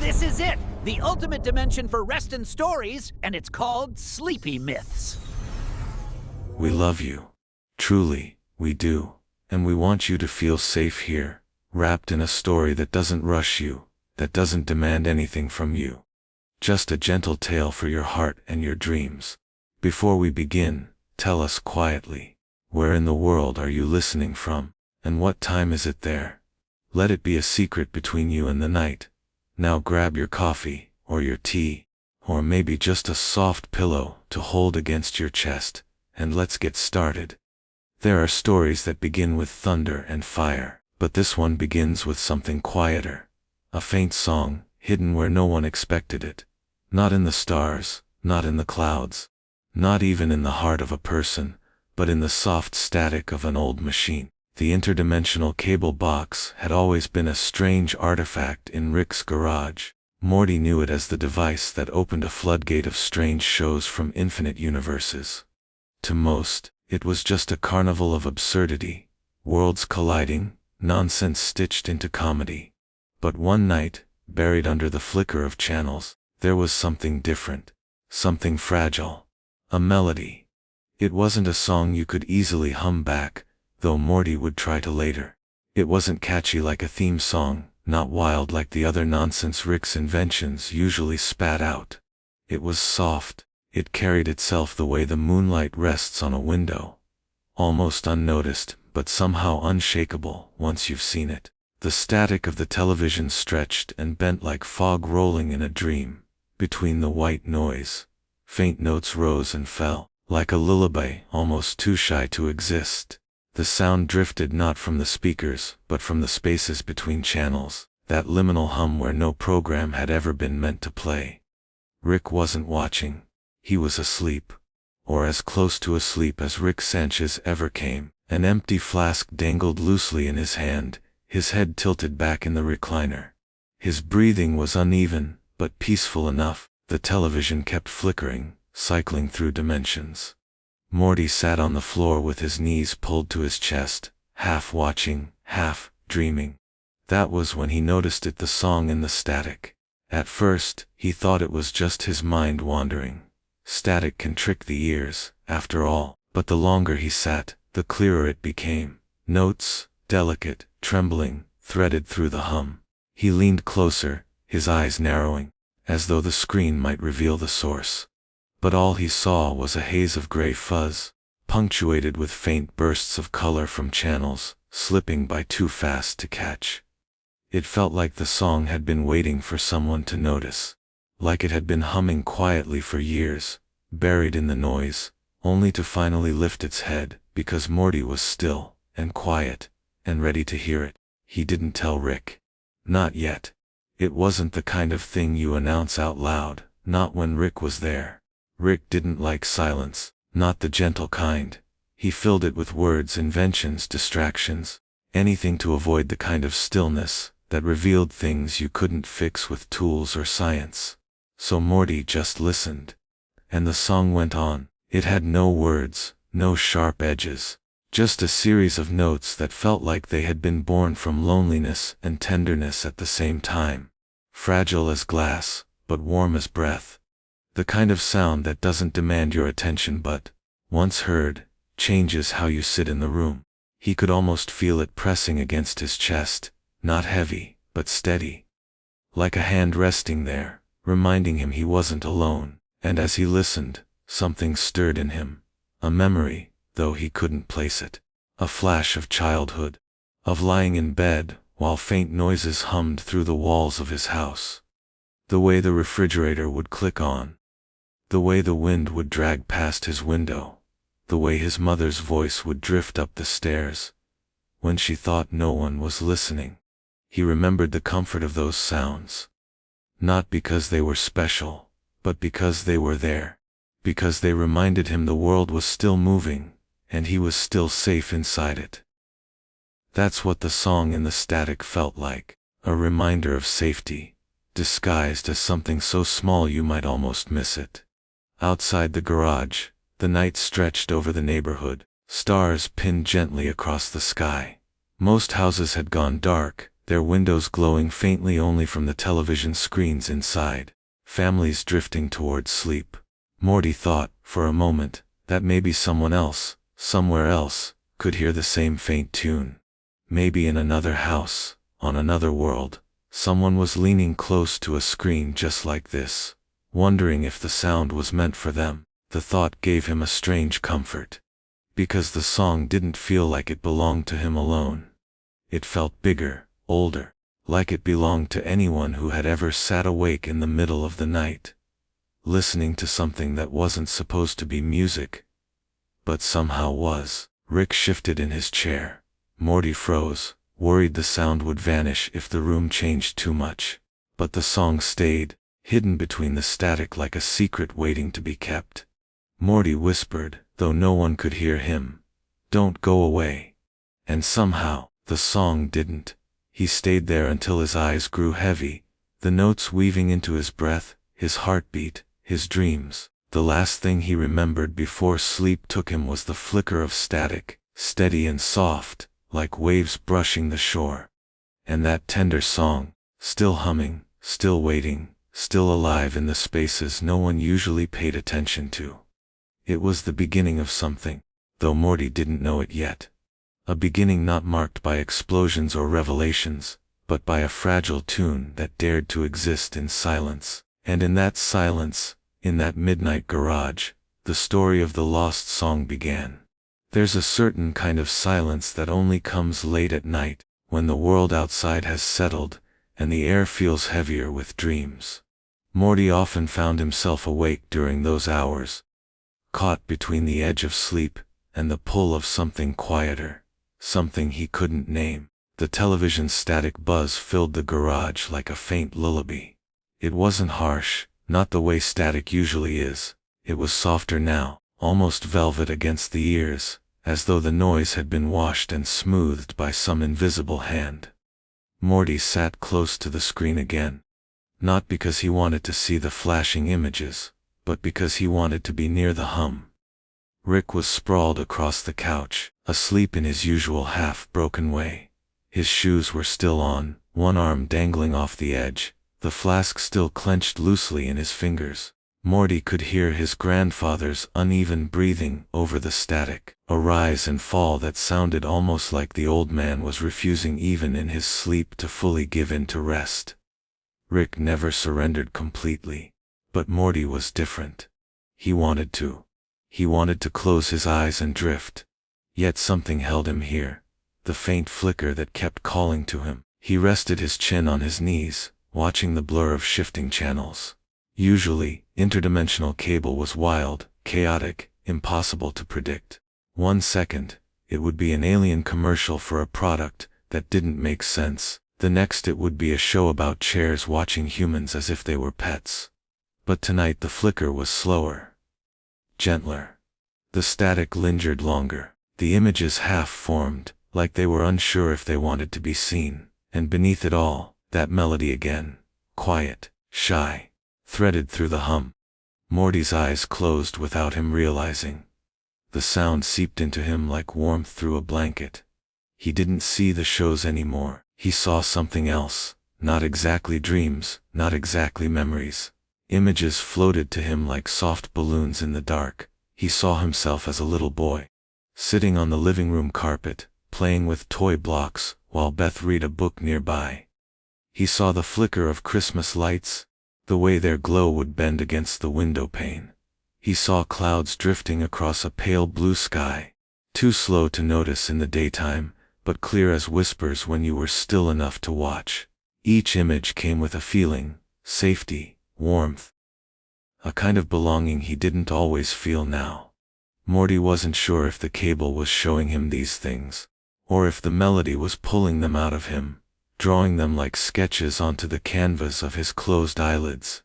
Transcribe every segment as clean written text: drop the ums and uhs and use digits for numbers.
This is it, the ultimate dimension for rest and stories, and it's called Sleepy Myths. We love you. Truly, we do. And we want you to feel safe here, wrapped in a story that doesn't rush you, that doesn't demand anything from you. Just a gentle tale for your heart and your dreams. Before we begin, tell us quietly, where in the world are you listening from, and what time is it there? Let it be a secret between you and the night. Now grab your coffee, or your tea, or maybe just a soft pillow to hold against your chest, and let's get started. There are stories that begin with thunder and fire, but this one begins with something quieter. A faint song, hidden where no one expected it. Not in the stars, not in the clouds, not even in the heart of a person, but in the soft static of an old machine. The interdimensional cable box had always been a strange artifact in Rick's garage. Morty knew it as the device that opened a floodgate of strange shows from infinite universes. To most, it was just a carnival of absurdity, worlds colliding, nonsense stitched into comedy. But one night, buried under the flicker of channels, there was something different, something fragile, a melody. It wasn't a song you could easily hum back, though Morty would try to later. It wasn't catchy like a theme song, not wild like the other nonsense Rick's inventions usually spat out. It was soft, it carried itself the way the moonlight rests on a window. Almost unnoticed, but somehow unshakable once you've seen it. The static of the television stretched and bent like fog rolling in a dream. Between the white noise, faint notes rose and fell, like a lullaby almost too shy to exist. The sound drifted not from the speakers, but from the spaces between channels, that liminal hum where no program had ever been meant to play. Rick wasn't watching. He was asleep. Or as close to asleep as Rick Sanchez ever came. An empty flask dangled loosely in his hand, his head tilted back in the recliner. His breathing was uneven, but peaceful enough. The television kept flickering, cycling through dimensions. Morty sat on the floor with his knees pulled to his chest, half watching, half dreaming. That was when he noticed the song in the static. At first, he thought it was just his mind wandering. Static can trick the ears, after all, but the longer he sat, the clearer it became. Notes, delicate, trembling, threaded through the hum. He leaned closer, his eyes narrowing, as though the screen might reveal the source. But all he saw was a haze of gray fuzz, punctuated with faint bursts of color from channels, slipping by too fast to catch. It felt like the song had been waiting for someone to notice, like it had been humming quietly for years, buried in the noise, only to finally lift its head, because Morty was still, and quiet, and ready to hear it. He didn't tell Rick. Not yet. It wasn't the kind of thing you announce out loud, not when Rick was there. Rick didn't like silence, not the gentle kind. He filled it with words, inventions, distractions, anything to avoid the kind of stillness that revealed things you couldn't fix with tools or science. So Morty just listened. And the song went on. It had no words, no sharp edges, just a series of notes that felt like they had been born from loneliness and tenderness at the same time. Fragile as glass, but warm as breath. The kind of sound that doesn't demand your attention but, once heard, changes how you sit in the room. He could almost feel it pressing against his chest, not heavy, but steady. Like a hand resting there, reminding him he wasn't alone. And as he listened, something stirred in him. A memory, though he couldn't place it. A flash of childhood. Of lying in bed, while faint noises hummed through the walls of his house. The way the refrigerator would click on. The way the wind would drag past his window. The way his mother's voice would drift up the stairs, when she thought no one was listening. He remembered the comfort of those sounds. Not because they were special, but because they were there. Because they reminded him the world was still moving, and he was still safe inside it. That's what the song in the static felt like, a reminder of safety, disguised as something so small you might almost miss it. Outside the garage, the night stretched over the neighborhood, stars pinned gently across the sky. Most houses had gone dark, their windows glowing faintly only from the television screens inside. Families drifting towards sleep. Morty thought, for a moment, that maybe someone else, somewhere else, could hear the same faint tune. Maybe in another house, on another world, someone was leaning close to a screen just like this, wondering if the sound was meant for them. The thought gave him a strange comfort. Because the song didn't feel like it belonged to him alone. It felt bigger, older, like it belonged to anyone who had ever sat awake in the middle of the night, listening to something that wasn't supposed to be music, but somehow was. Rick shifted in his chair. Morty froze, worried the sound would vanish if the room changed too much. But the song stayed, hidden between the static like a secret waiting to be kept. Morty whispered, though no one could hear him, "Don't go away." And somehow, the song didn't. He stayed there until his eyes grew heavy, the notes weaving into his breath, his heartbeat, his dreams. The last thing he remembered before sleep took him was the flicker of static, steady and soft, like waves brushing the shore. And that tender song, still humming, still waiting, still alive in the spaces no one usually paid attention to. It was the beginning of something, though Morty didn't know it yet. A beginning not marked by explosions or revelations, but by a fragile tune that dared to exist in silence. And in that silence, in that midnight garage, the story of the lost song began. There's a certain kind of silence that only comes late at night, when the world outside has settled, and the air feels heavier with dreams. Morty often found himself awake during those hours, caught between the edge of sleep and the pull of something quieter, something he couldn't name. The television's static buzz filled the garage like a faint lullaby. It wasn't harsh, not the way static usually is. It was softer now, almost velvet against the ears, as though the noise had been washed and smoothed by some invisible hand. Morty sat close to the screen again. Not because he wanted to see the flashing images, but because he wanted to be near the hum. Rick was sprawled across the couch, asleep in his usual half-broken way. His shoes were still on, one arm dangling off the edge, the flask still clenched loosely in his fingers. Morty could hear his grandfather's uneven breathing over the static, a rise and fall that sounded almost like the old man was refusing even in his sleep to fully give in to rest. Rick never surrendered completely, but Morty was different. He wanted to. He wanted to close his eyes and drift. Yet something held him here, the faint flicker that kept calling to him. He rested his chin on his knees, watching the blur of shifting channels. Usually, Interdimensional Cable was wild, chaotic, impossible to predict. 1 second, it would be an alien commercial for a product that didn't make sense. The next it would be a show about chairs watching humans as if they were pets. But tonight the flicker was slower, gentler. The static lingered longer. The images half-formed, like they were unsure if they wanted to be seen. And beneath it all, that melody again, quiet, shy, threaded through the hum. Morty's eyes closed without him realizing. The sound seeped into him like warmth through a blanket. He didn't see the shows anymore. He saw something else, not exactly dreams, not exactly memories. Images floated to him like soft balloons in the dark. He saw himself as a little boy, sitting on the living room carpet, playing with toy blocks, while Beth read a book nearby. He saw the flicker of Christmas lights, the way their glow would bend against the window pane. He saw clouds drifting across a pale blue sky, too slow to notice in the daytime, but clear as whispers when you were still enough to watch. Each image came with a feeling, safety, warmth, a kind of belonging he didn't always feel now. Morty wasn't sure if the cable was showing him these things, or if the melody was pulling them out of him, drawing them like sketches onto the canvas of his closed eyelids.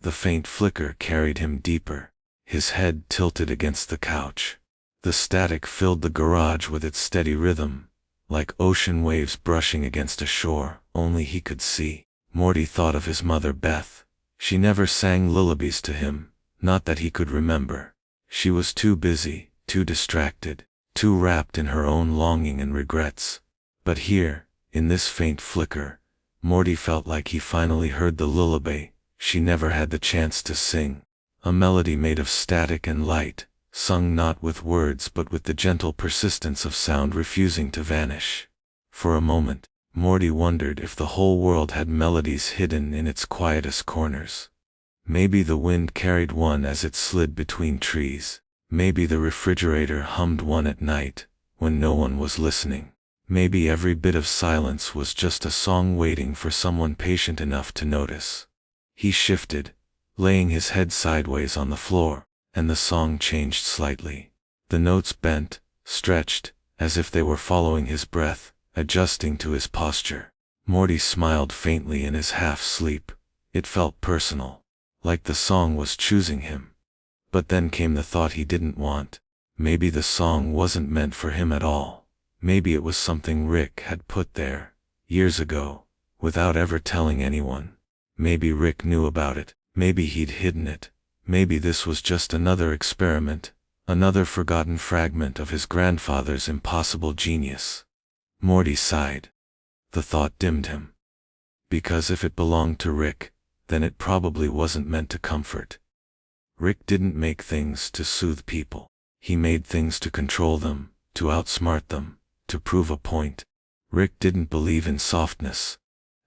The faint flicker carried him deeper, his head tilted against the couch. The static filled the garage with its steady rhythm, like ocean waves brushing against a shore only he could see. Morty thought of his mother Beth. She never sang lullabies to him, not that he could remember. She was too busy, too distracted, too wrapped in her own longing and regrets. But here, In this faint flicker, Morty felt like he finally heard the lullaby she never had the chance to sing. A melody made of static and light, sung not with words but with the gentle persistence of sound refusing to vanish. For a moment, Morty wondered if the whole world had melodies hidden in its quietest corners. Maybe the wind carried one as it slid between trees. Maybe the refrigerator hummed one at night, when no one was listening. Maybe every bit of silence was just a song waiting for someone patient enough to notice. He shifted, laying his head sideways on the floor, and the song changed slightly. The notes bent, stretched, as if they were following his breath, adjusting to his posture. Morty smiled faintly in his half-sleep. It felt personal, like the song was choosing him. But then came the thought he didn't want. Maybe the song wasn't meant for him at all. Maybe it was something Rick had put there, years ago, without ever telling anyone. Maybe Rick knew about it. Maybe he'd hidden it. Maybe this was just another experiment, another forgotten fragment of his grandfather's impossible genius. Morty sighed. The thought dimmed him. Because if it belonged to Rick, then it probably wasn't meant to comfort. Rick didn't make things to soothe people. He made things to control them, to outsmart them, to prove a point. Rick didn't believe in softness.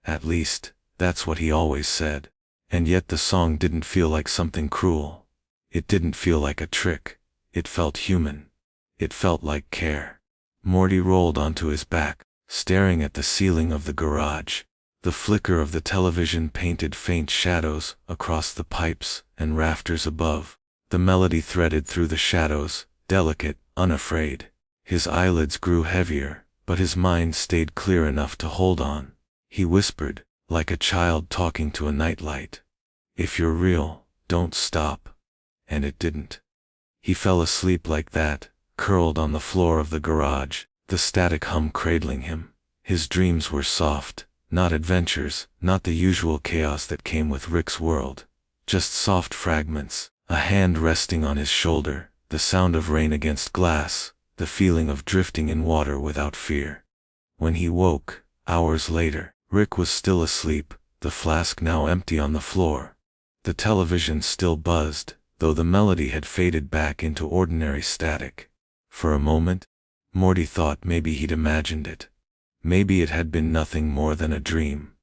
At least, that's what he always said. And yet the song didn't feel like something cruel. It didn't feel like a trick. It felt human. It felt like care. Morty rolled onto his back, staring at the ceiling of the garage. The flicker of the television painted faint shadows across the pipes and rafters above. The melody threaded through the shadows, delicate, unafraid. His eyelids grew heavier, but his mind stayed clear enough to hold on. He whispered, like a child talking to a nightlight, "If you're real, don't stop." And it didn't. He fell asleep like that, curled on the floor of the garage, the static hum cradling him. His dreams were soft, not adventures, not the usual chaos that came with Rick's world. Just soft fragments, a hand resting on his shoulder, the sound of rain against glass, the feeling of drifting in water without fear. When he woke, hours later, Rick was still asleep, the flask now empty on the floor. The television still buzzed, though the melody had faded back into ordinary static. For a moment, Morty thought maybe he'd imagined it. Maybe it had been nothing more than a dream.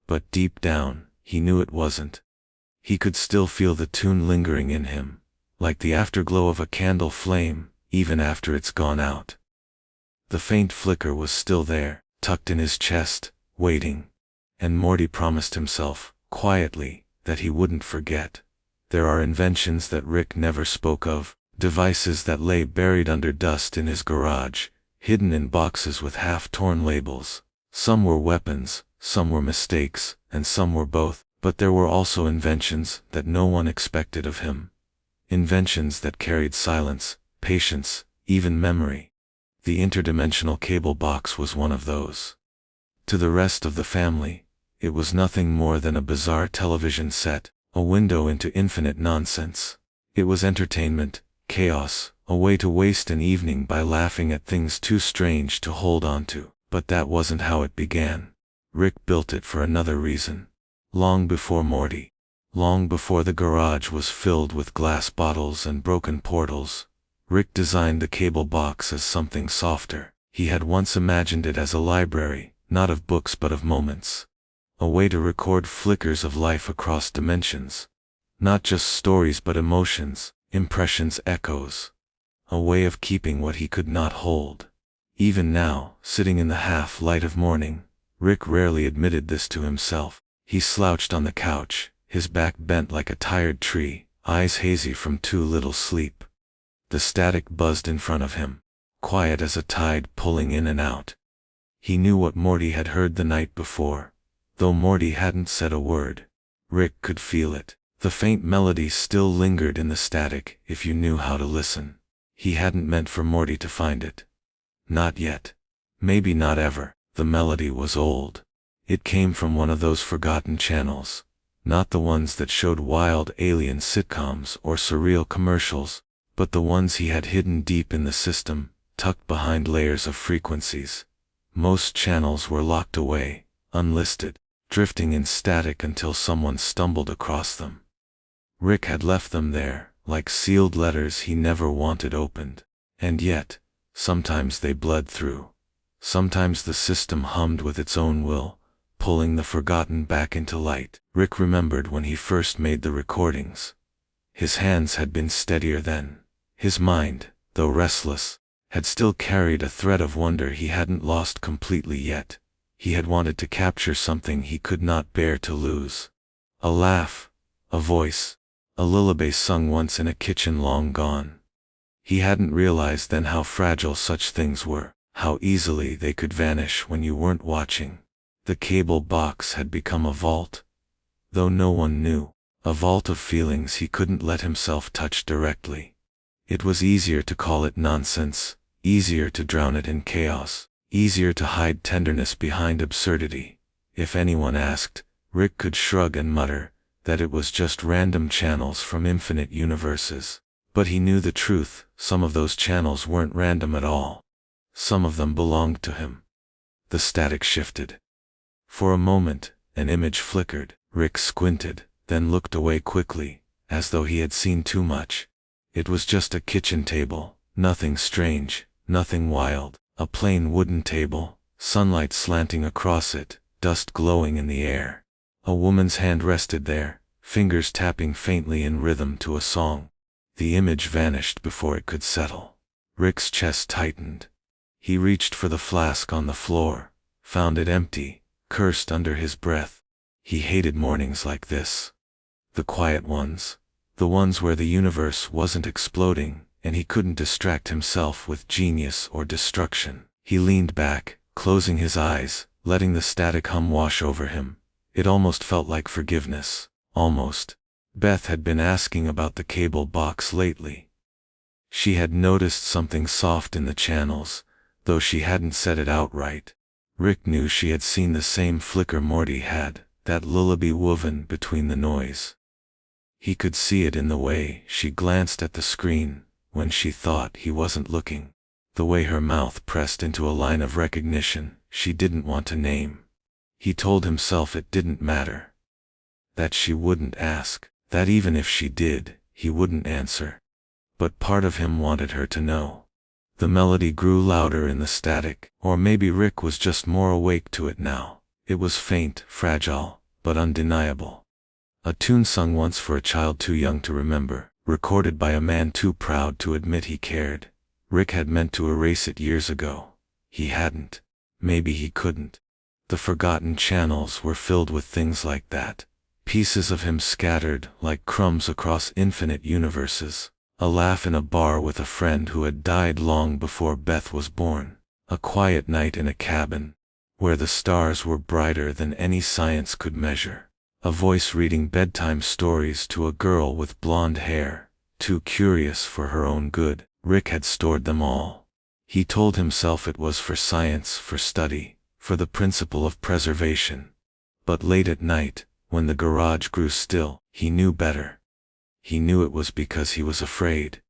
But deep down, he knew it wasn't. He could still feel the tune lingering in him, like the afterglow of a candle flame, even after it's gone out. The faint flicker was still there, tucked in his chest, waiting. And Morty promised himself, quietly, that he wouldn't forget. There are inventions that Rick never spoke of, devices that lay buried under dust in his garage, hidden in boxes with half-torn labels. Some were weapons, some were mistakes, and some were both, but there were also inventions that no one expected of him. Inventions that carried silence, patience, even memory. The interdimensional cable box was one of those. To the rest of the family, it was nothing more than a bizarre television set, a window into infinite nonsense. It was entertainment, chaos, a way to waste an evening by laughing at things too strange to hold on to. But that wasn't how it began. Rick built it for another reason. Long before Morty. Long before the garage was filled with glass bottles and broken portals, Rick designed the cable box as something softer. He had once imagined it as a library, not of books but of moments. A way to record flickers of life across dimensions. Not just stories but emotions, impressions, echoes. A way of keeping what he could not hold. Even now, sitting in the half-light of morning, Rick rarely admitted this to himself. He slouched on the couch, his back bent like a tired tree, eyes hazy from too little sleep. The static buzzed in front of him, quiet as a tide pulling in and out. He knew what Morty had heard the night before, though Morty hadn't said a word. Rick could feel it. The faint melody still lingered in the static if you knew how to listen. He hadn't meant for Morty to find it. Not yet. Maybe not ever. The melody was old. It came from one of those forgotten channels. Not the ones that showed wild alien sitcoms or surreal commercials, but the ones he had hidden deep in the system, tucked behind layers of frequencies. Most channels were locked away, unlisted, drifting in static until someone stumbled across them. Rick had left them there, like sealed letters he never wanted opened. And yet, sometimes they bled through. Sometimes the system hummed with its own will, pulling the forgotten back into light. Rick remembered when he first made the recordings. His hands had been steadier then. His mind, though restless, had still carried a thread of wonder he hadn't lost completely yet. He had wanted to capture something he could not bear to lose. A laugh, a voice, a lullaby sung once in a kitchen long gone. He hadn't realized then how fragile such things were, how easily they could vanish when you weren't watching. The cable box had become a vault, though no one knew, a vault of feelings he couldn't let himself touch directly. It was easier to call it nonsense, easier to drown it in chaos, easier to hide tenderness behind absurdity. If anyone asked, Rick could shrug and mutter that it was just random channels from infinite universes. But he knew the truth, some of those channels weren't random at all. Some of them belonged to him. The static shifted. For a moment, an image flickered. Rick squinted, then looked away quickly, as though he had seen too much. It was just a kitchen table, nothing strange, nothing wild, a plain wooden table, sunlight slanting across it, dust glowing in the air. A woman's hand rested there, fingers tapping faintly in rhythm to a song. The image vanished before it could settle. Rick's chest tightened. He reached for the flask on the floor, found it empty, cursed under his breath. He hated mornings like this. The quiet ones. The ones where the universe wasn't exploding, and he couldn't distract himself with genius or destruction. He leaned back, closing his eyes, letting the static hum wash over him. It almost felt like forgiveness. Almost. Beth had been asking about the cable box lately. She had noticed something soft in the channels, though she hadn't said it outright. Rick knew she had seen the same flicker Morty had, that lullaby woven between the noise. He could see it in the way she glanced at the screen when she thought he wasn't looking, the way her mouth pressed into a line of recognition she didn't want to name. He told himself it didn't matter, that she wouldn't ask, that even if she did, he wouldn't answer. But part of him wanted her to know. The melody grew louder in the static, or maybe Rick was just more awake to it now. It was faint, fragile, but undeniable. A tune sung once for a child too young to remember, recorded by a man too proud to admit he cared. Rick had meant to erase it years ago. He hadn't. Maybe he couldn't. The forgotten channels were filled with things like that. Pieces of him scattered like crumbs across infinite universes. A laugh in a bar with a friend who had died long before Beth was born. A quiet night in a cabin, where the stars were brighter than any science could measure. A voice reading bedtime stories to a girl with blonde hair, too curious for her own good. Rick had stored them all. He told himself it was for science, for study, for the principle of preservation. But late at night, when the garage grew still, he knew better. He knew it was because he was afraid.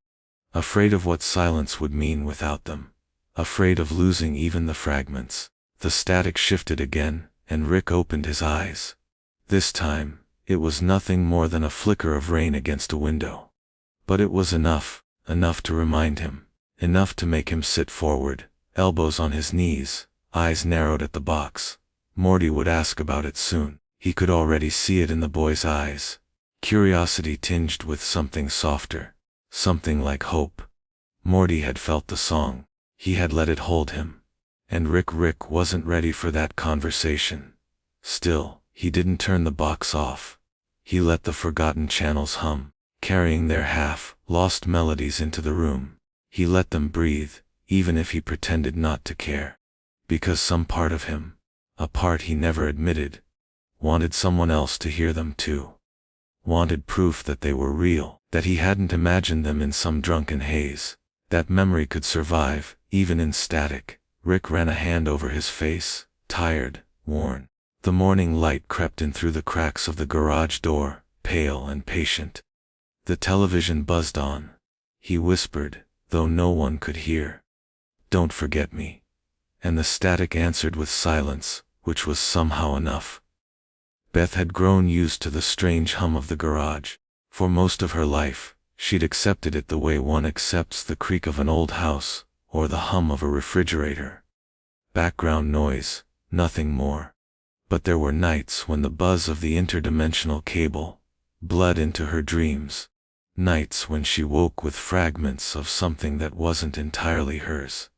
Afraid of what silence would mean without them. Afraid of losing even the fragments. The static shifted again, and Rick opened his eyes. This time, it was nothing more than a flicker of rain against a window. But it was enough to remind him, enough to make him sit forward, elbows on his knees, eyes narrowed at the box. Morty would ask about it soon. He could already see it in the boy's eyes. Curiosity tinged with something softer, something like hope. Morty had felt the song. He had let it hold him. And Rick wasn't ready for that conversation. Still, he didn't turn the box off. He let the forgotten channels hum, carrying their half-lost melodies into the room. He let them breathe, even if he pretended not to care. Because some part of him, a part he never admitted, wanted someone else to hear them too. Wanted proof that they were real, that he hadn't imagined them in some drunken haze. That memory could survive, even in static. Rick ran a hand over his face, tired, worn. The morning light crept in through the cracks of the garage door, pale and patient. The television buzzed on. He whispered, though no one could hear. "Don't forget me. and the static answered with silence, which was somehow enough. Beth had grown used to the strange hum of the garage. For most of her life, she'd accepted it the way one accepts the creak of an old house, or the hum of a refrigerator. Background noise, nothing more. But there were nights when the buzz of the interdimensional cable bled into her dreams. Nights when she woke with fragments of something that wasn't entirely hers.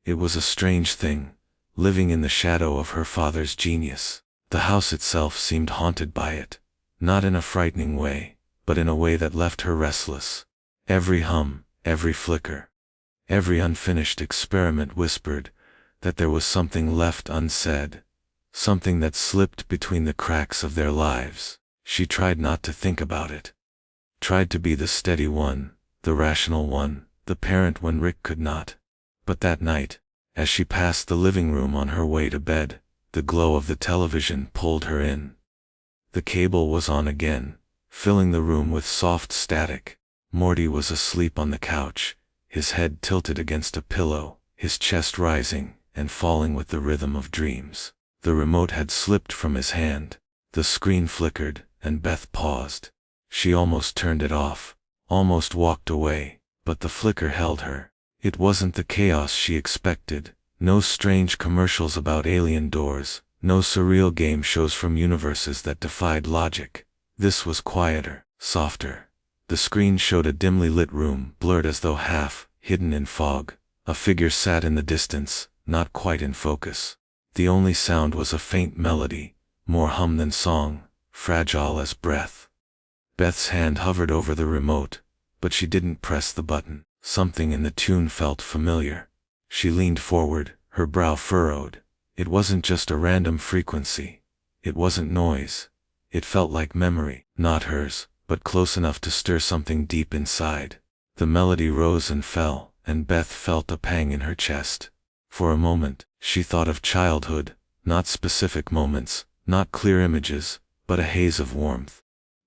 It was a strange thing, living in the shadow of her father's genius. The house itself seemed haunted by it, not in a frightening way, but in a way that left her restless. Every hum, every flicker, every unfinished experiment whispered that there was something left unsaid, something that slipped between the cracks of their lives. She tried not to think about it. Tried to be the steady one, the rational one, the parent when Rick could not. But that night, as she passed the living room on her way to bed, the glow of the television pulled her in. The cable was on again, filling the room with soft static. Morty was asleep on the couch, his head tilted against a pillow, his chest rising and falling with the rhythm of dreams. The remote had slipped from his hand. The screen flickered, and Beth paused. She almost turned it off, almost walked away, but the flicker held her. It wasn't the chaos she expected. No strange commercials about alien doors, no surreal game shows from universes that defied logic. This was quieter, softer. The screen showed a dimly lit room, blurred as though half hidden in fog. A figure sat in the distance, not quite in focus. The only sound was a faint melody, more hum than song, fragile as breath. Beth's hand hovered over the remote, but she didn't press the button. Something in the tune felt familiar. She leaned forward, her brow furrowed. It wasn't just a random frequency. It wasn't noise. It felt like memory, not hers, but close enough to stir something deep inside. The melody rose and fell, and Beth felt a pang in her chest. For a moment, she thought of childhood, not specific moments, not clear images, but a haze of warmth.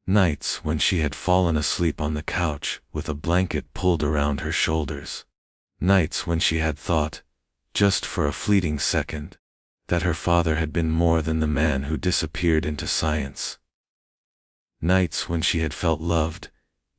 Nights when she had fallen asleep on the couch with a blanket pulled around her shoulders. Nights when she had thought, just for a fleeting second, that her father had been more than the man who disappeared into science. Nights when she had felt loved,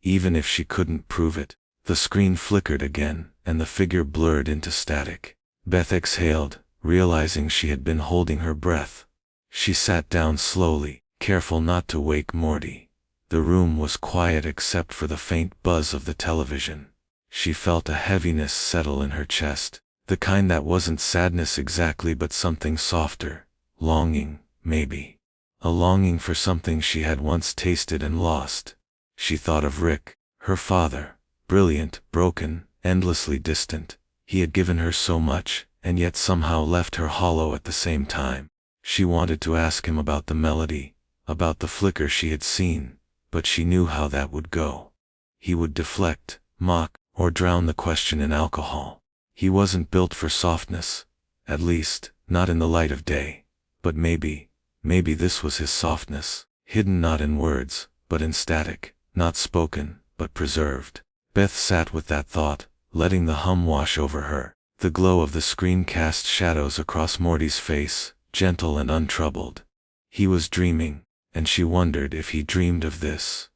even if she couldn't prove it. The screen flickered again, and the figure blurred into static. Beth exhaled, realizing she had been holding her breath. She sat down slowly, careful not to wake Morty. The room was quiet except for the faint buzz of the television. She felt a heaviness settle in her chest, the kind that wasn't sadness exactly but something softer, longing, maybe. A longing for something she had once tasted and lost. She thought of Rick, her father, brilliant, broken, endlessly distant. He had given her so much, and yet somehow left her hollow at the same time. She wanted to ask him about the melody, about the flicker she had seen, but she knew how that would go. He would deflect, mock, or drown the question in alcohol. He wasn't built for softness, at least, not in the light of day. But maybe this was his softness, hidden not in words, but in static, not spoken, but preserved. Beth sat with that thought, letting the hum wash over her. The glow of the screen cast shadows across Morty's face, gentle and untroubled. He was dreaming, and she wondered if he dreamed of this.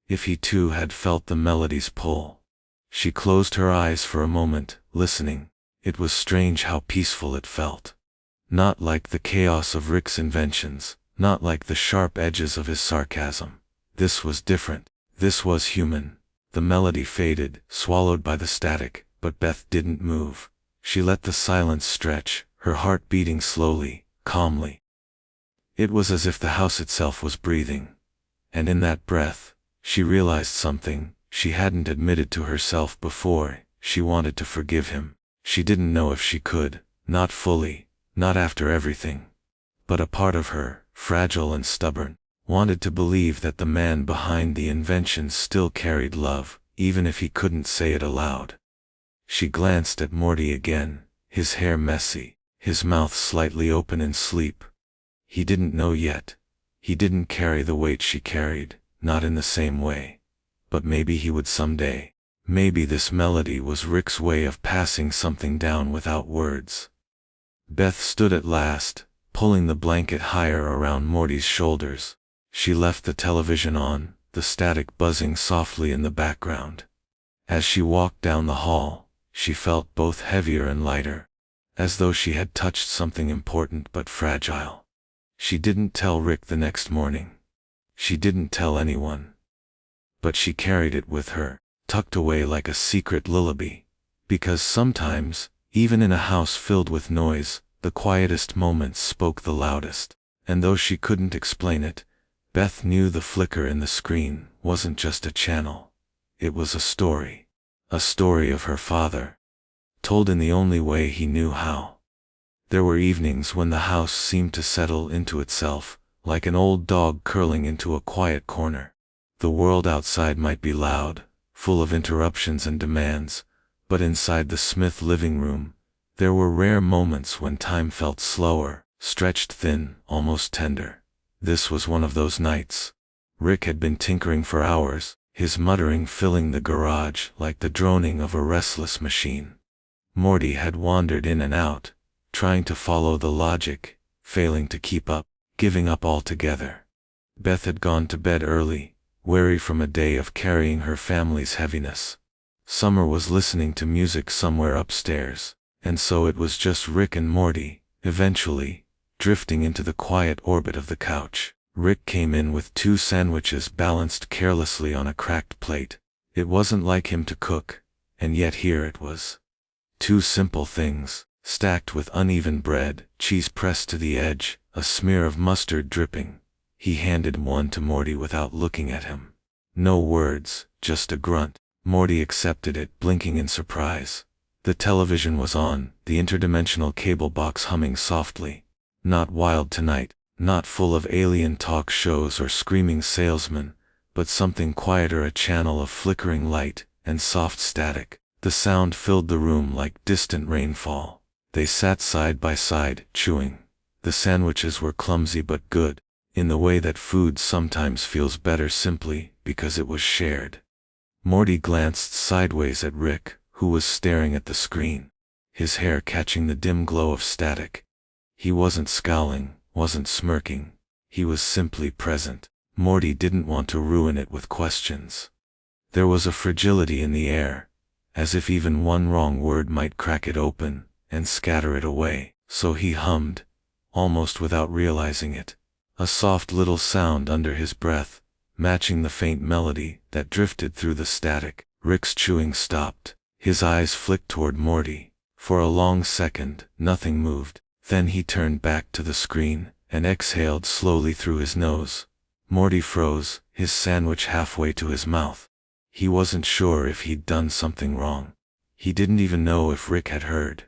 If he too had felt the melody's pull. She closed her eyes for a moment, listening. It was strange how peaceful it felt. Not like the chaos of Rick's inventions, not like the sharp edges of his sarcasm. This was different. This was human. The melody faded, swallowed by the static, but Beth didn't move. She let the silence stretch, her heart beating slowly, calmly. It was as if the house itself was breathing. And in that breath, she realized something she hadn't admitted to herself before. She wanted to forgive him. She didn't know if she could, not fully, not after everything. But a part of her, fragile and stubborn, wanted to believe that the man behind the invention still carried love, even if he couldn't say it aloud. She glanced at Morty again, his hair messy, his mouth slightly open in sleep. He didn't know yet. He didn't carry the weight she carried, not in the same way. But maybe he would someday. Maybe this melody was Rick's way of passing something down without words. Beth stood at last, pulling the blanket higher around Morty's shoulders. She left the television on, the static buzzing softly in the background. As she walked down the hall, she felt both heavier and lighter, as though she had touched something important but fragile. She didn't tell Rick the next morning. She didn't tell anyone. But she carried it with her, tucked away like a secret lullaby. Because sometimes, even in a house filled with noise, the quietest moments spoke the loudest. And though she couldn't explain it, Beth knew the flicker in the screen wasn't just a channel. It was a story. A story of her father, told in the only way he knew how. There were evenings when the house seemed to settle into itself, like an old dog curling into a quiet corner. The world outside might be loud, full of interruptions and demands, but inside the Smith living room, there were rare moments when time felt slower, stretched thin, almost tender. This was one of those nights. Rick had been tinkering for hours, his muttering filling the garage like the droning of a restless machine. Morty had wandered in and out, trying to follow the logic, failing to keep up, giving up altogether. Beth had gone to bed early, weary from a day of carrying her family's heaviness. Summer was listening to music somewhere upstairs, and so it was just Rick and Morty, eventually, drifting into the quiet orbit of the couch. Rick came in with 2 sandwiches balanced carelessly on a cracked plate. It wasn't like him to cook, and yet here it was. 2 simple things, stacked with uneven bread, cheese pressed to the edge, a smear of mustard dripping. He handed one to Morty without looking at him. No words, just a grunt. Morty accepted it, blinking in surprise. The television was on, the interdimensional cable box humming softly. Not Wild Tonight, not full of alien talk shows or screaming salesmen, but something quieter, a channel of flickering light and soft static. The sound filled the room like distant rainfall. They sat side by side, chewing. The sandwiches were clumsy but good, in the way that food sometimes feels better simply because it was shared. Morty glanced sideways at Rick, who was staring at the screen, his hair catching the dim glow of static. He wasn't scowling, wasn't smirking. He was simply present. Morty didn't want to ruin it with questions. There was a fragility in the air, as if even one wrong word might crack it open and scatter it away. So he hummed, almost without realizing it, a soft little sound under his breath, matching the faint melody that drifted through the static. Rick's chewing stopped. His eyes flicked toward Morty. For a long second, nothing moved. Then he turned back to the screen and exhaled slowly through his nose. Morty froze, his sandwich halfway to his mouth. He wasn't sure if he'd done something wrong. He didn't even know if Rick had heard.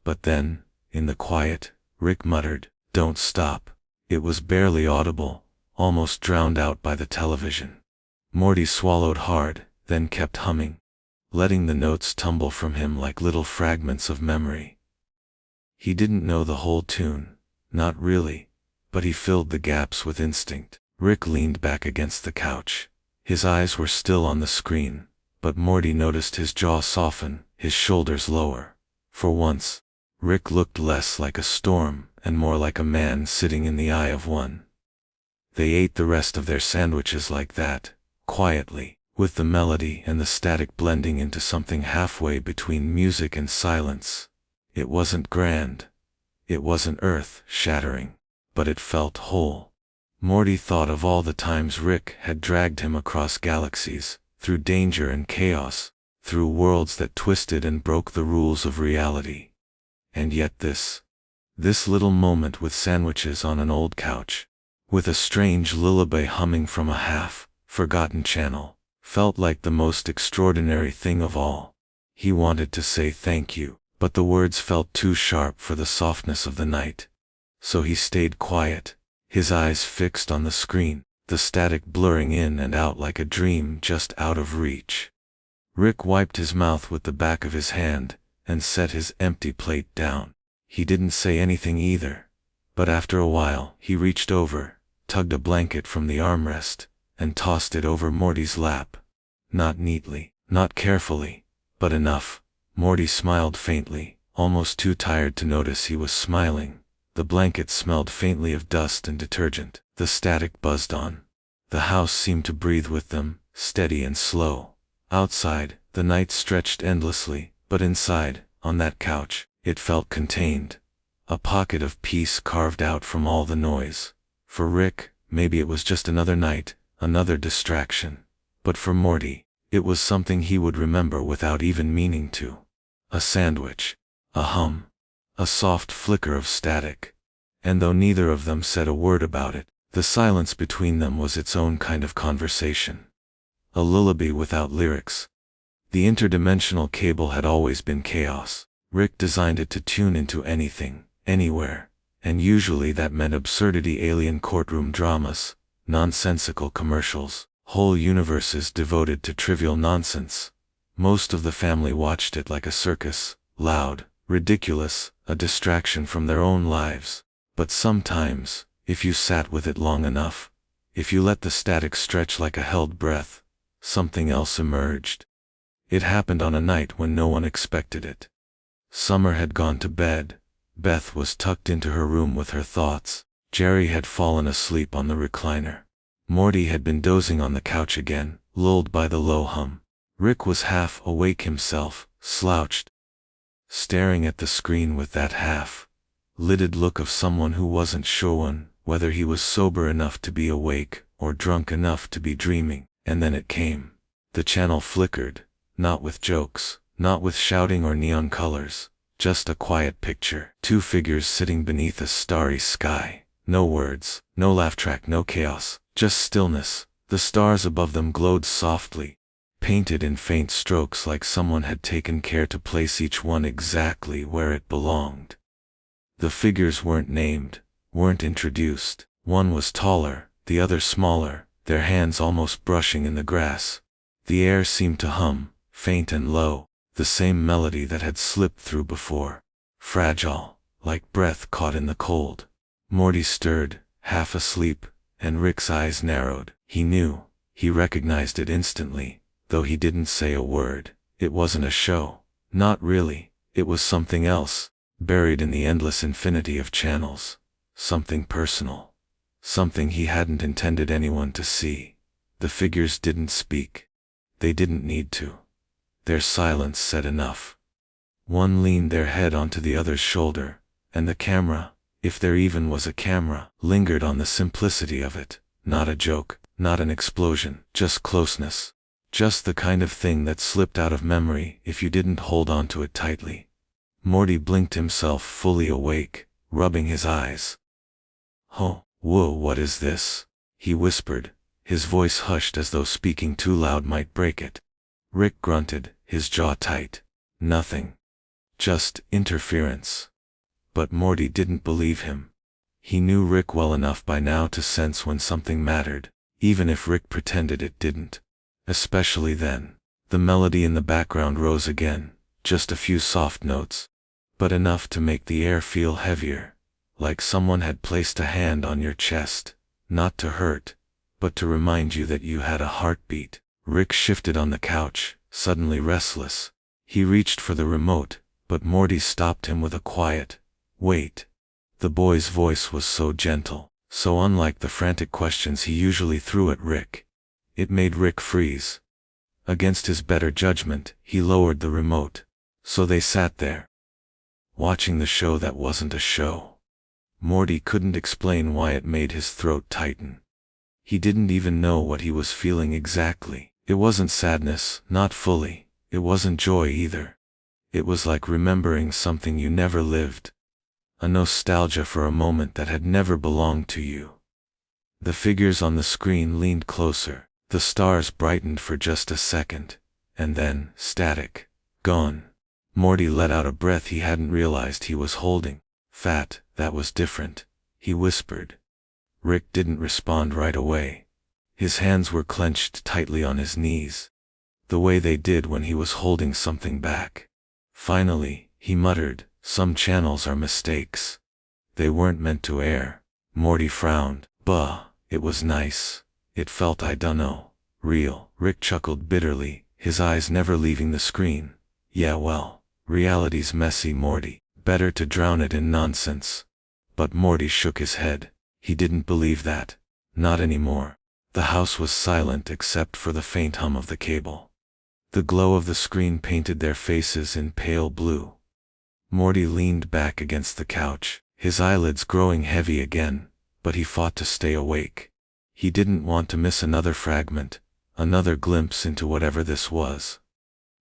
But then, in the quiet, Rick muttered, "Don't stop." It was barely audible, almost drowned out by the television. Morty swallowed hard, then kept humming, letting the notes tumble from him like little fragments of memory. He didn't know the whole tune, not really, but he filled the gaps with instinct. Rick leaned back against the couch. His eyes were still on the screen, but Morty noticed his jaw soften, his shoulders lower. For once, Rick looked less like a storm and more like a man sitting in the eye of one. They ate the rest of their sandwiches like that, quietly, with the melody and the static blending into something halfway between music and silence. It wasn't grand. It wasn't earth-shattering, but it felt whole. Morty thought of all the times Rick had dragged him across galaxies, through danger and chaos, through worlds that twisted and broke the rules of reality. And yet this little moment with sandwiches on an old couch, with a strange lullaby humming from a half-forgotten channel, felt like the most extraordinary thing of all. He wanted to say thank you, but the words felt too sharp for the softness of the night. So he stayed quiet, his eyes fixed on the screen, the static blurring in and out like a dream just out of reach. Rick wiped his mouth with the back of his hand and set his empty plate down. He didn't say anything either, but after a while he reached over, tugged a blanket from the armrest, and tossed it over Morty's lap. Not neatly, not carefully, but enough. Morty smiled faintly, almost too tired to notice he was smiling. The blanket smelled faintly of dust and detergent. The static buzzed on. The house seemed to breathe with them, steady and slow. Outside, the night stretched endlessly, but inside, on that couch, it felt contained. A pocket of peace carved out from all the noise. For Rick, maybe it was just another night, another distraction. But for Morty, it was something he would remember without even meaning to. A sandwich. A hum. A soft flicker of static. And though neither of them said a word about it, the silence between them was its own kind of conversation. A lullaby without lyrics. The interdimensional cable had always been chaos. Rick designed it to tune into anything, anywhere, and usually that meant absurdity, alien courtroom dramas, nonsensical commercials, whole universes devoted to trivial nonsense. Most of the family watched it like a circus, loud, ridiculous, a distraction from their own lives. But sometimes, if you sat with it long enough, if you let the static stretch like a held breath, something else emerged. It happened on a night when no one expected it. Summer had gone to bed. Beth was tucked into her room with her thoughts. Jerry had fallen asleep on the recliner. Morty had been dozing on the couch again, lulled by the low hum. Rick was half awake himself, slouched, staring at the screen with that half-lidded look of someone who wasn't sure whether he was sober enough to be awake or drunk enough to be dreaming. And then it came. The channel flickered, not with jokes, not with shouting or neon colors, just a quiet picture. Two figures sitting beneath a starry sky. No words, no laugh track, no chaos, just stillness. The stars above them glowed softly, painted in faint strokes like someone had taken care to place each one exactly where it belonged. The figures weren't named, weren't introduced. One was taller, the other smaller, their hands almost brushing in the grass. The air seemed to hum, faint and low, the same melody that had slipped through before. Fragile, like breath caught in the cold. Morty stirred, half asleep, and Rick's eyes narrowed. He knew, he recognized it instantly, though he didn't say a word. It wasn't a show. Not really. It was something else, buried in the endless infinity of channels. Something personal. Something he hadn't intended anyone to see. The figures didn't speak. They didn't need to. Their silence said enough. One leaned their head onto the other's shoulder, and the camera, if there even was a camera, lingered on the simplicity of it. Not a joke, not an explosion, just closeness. Just the kind of thing that slipped out of memory if you didn't hold on to it tightly. Morty blinked himself fully awake, rubbing his eyes. "Oh, whoa, what is this?" he whispered, his voice hushed as though speaking too loud might break it. Rick grunted, his jaw tight. Nothing. Just interference. But Morty didn't believe him. He knew Rick well enough by now to sense when something mattered, even if Rick pretended it didn't. Especially then. The melody in the background rose again, just a few soft notes, but enough to make the air feel heavier, like someone had placed a hand on your chest, not to hurt, but to remind you that you had a heartbeat. Rick shifted on the couch, suddenly restless. He reached for the remote, but Morty stopped him with a quiet, "Wait." The boy's voice was so gentle, so unlike the frantic questions he usually threw at Rick. It made Rick freeze. Against his better judgment, he lowered the remote. So they sat there, watching the show that wasn't a show. Morty couldn't explain why it made his throat tighten. He didn't even know what he was feeling exactly. It wasn't sadness, not fully. It wasn't joy either. It was like remembering something you never lived. A nostalgia for a moment that had never belonged to you. The figures on the screen leaned closer. The stars brightened for just a second, and then, static. Gone. Morty let out a breath he hadn't realized he was holding. "Fat, that was different," he whispered. Rick didn't respond right away. His hands were clenched tightly on his knees, the way they did when he was holding something back. Finally, he muttered, "Some channels are mistakes. They weren't meant to air." Morty frowned. "Bah, it was nice. It felt I dunno, real." Rick chuckled bitterly, his eyes never leaving the screen. "Yeah, well, Reality's messy, Morty. Better to drown it in nonsense. But Morty shook his head. He didn't believe that. Not anymore. The house was silent except for the faint hum of the cable. The glow of the screen painted their faces in pale blue. Morty leaned back against the couch, his eyelids growing heavy again, but he fought to stay awake. He didn't want to miss another fragment, another glimpse into whatever this was.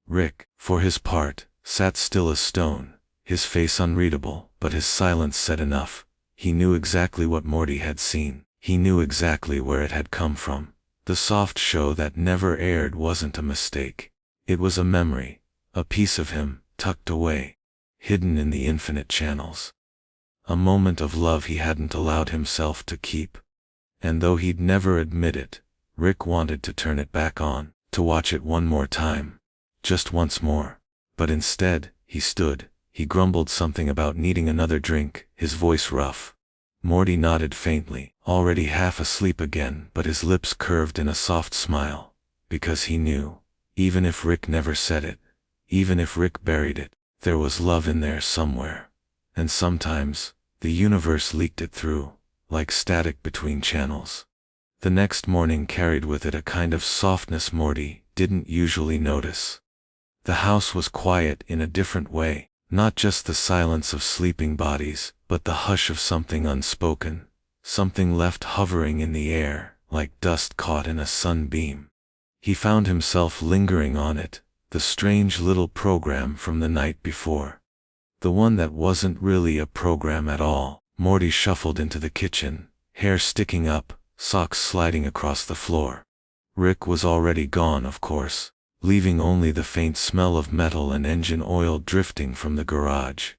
Rick, for his part, sat still as stone, his face unreadable, but his silence said enough. He knew exactly what Morty had seen. He knew exactly where it had come from. The soft show that never aired wasn't a mistake. It was a memory, a piece of him, tucked away, hidden in the infinite channels. A moment of love he hadn't allowed himself to keep. And though he'd never admit it, Rick wanted to turn it back on, to watch it one more time. Just once more. But instead, he stood. He grumbled something about needing another drink, his voice rough. Morty nodded faintly, already half asleep again, but his lips curved in a soft smile. Because he knew, even if Rick never said it, even if Rick buried it, there was love in there somewhere. And sometimes, the universe leaked it through, like static between channels. The next morning carried with it a kind of softness Morty didn't usually notice. The house was quiet in a different way, not just the silence of sleeping bodies, but the hush of something unspoken, something left hovering in the air, like dust caught in a sunbeam. He found himself lingering on it, the strange little program from the night before. The one that wasn't really a program at all. Morty shuffled into the kitchen, hair sticking up, socks sliding across the floor. Rick was already gone, of course, leaving only the faint smell of metal and engine oil drifting from the garage.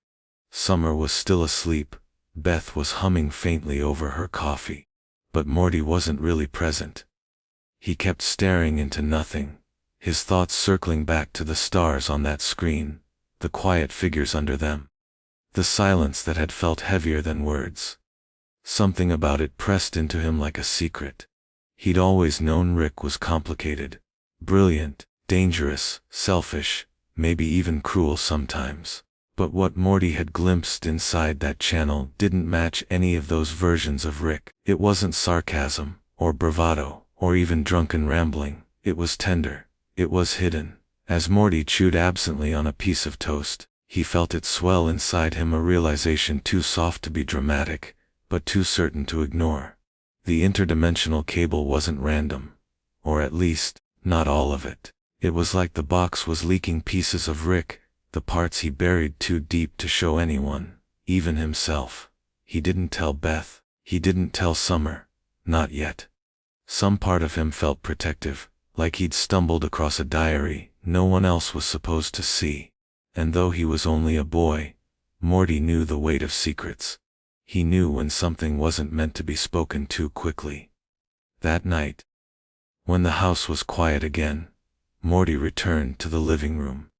Summer was still asleep. Beth was humming faintly over her coffee. But Morty wasn't really present. He kept staring into nothing, his thoughts circling back to the stars on that screen, the quiet figures under them. The silence that had felt heavier than words. Something about it pressed into him like a secret. He'd always known Rick was complicated, brilliant, dangerous, selfish, maybe even cruel sometimes. But what Morty had glimpsed inside that channel didn't match any of those versions of Rick. It wasn't sarcasm, or bravado, or even drunken rambling. It was tender. It was hidden. As Morty chewed absently on a piece of toast, he felt it swell inside him, a realization too soft to be dramatic, but too certain to ignore. The interdimensional cable wasn't random. Or at least, not all of it. It was like the box was leaking pieces of Rick, the parts he buried too deep to show anyone, even himself. He didn't tell Beth. He didn't tell Summer. Not yet. Some part of him felt protective, like he'd stumbled across a diary no one else was supposed to see. And though he was only a boy, Morty knew the weight of secrets. He knew when something wasn't meant to be spoken too quickly. That night, when the house was quiet again, Morty returned to the living room.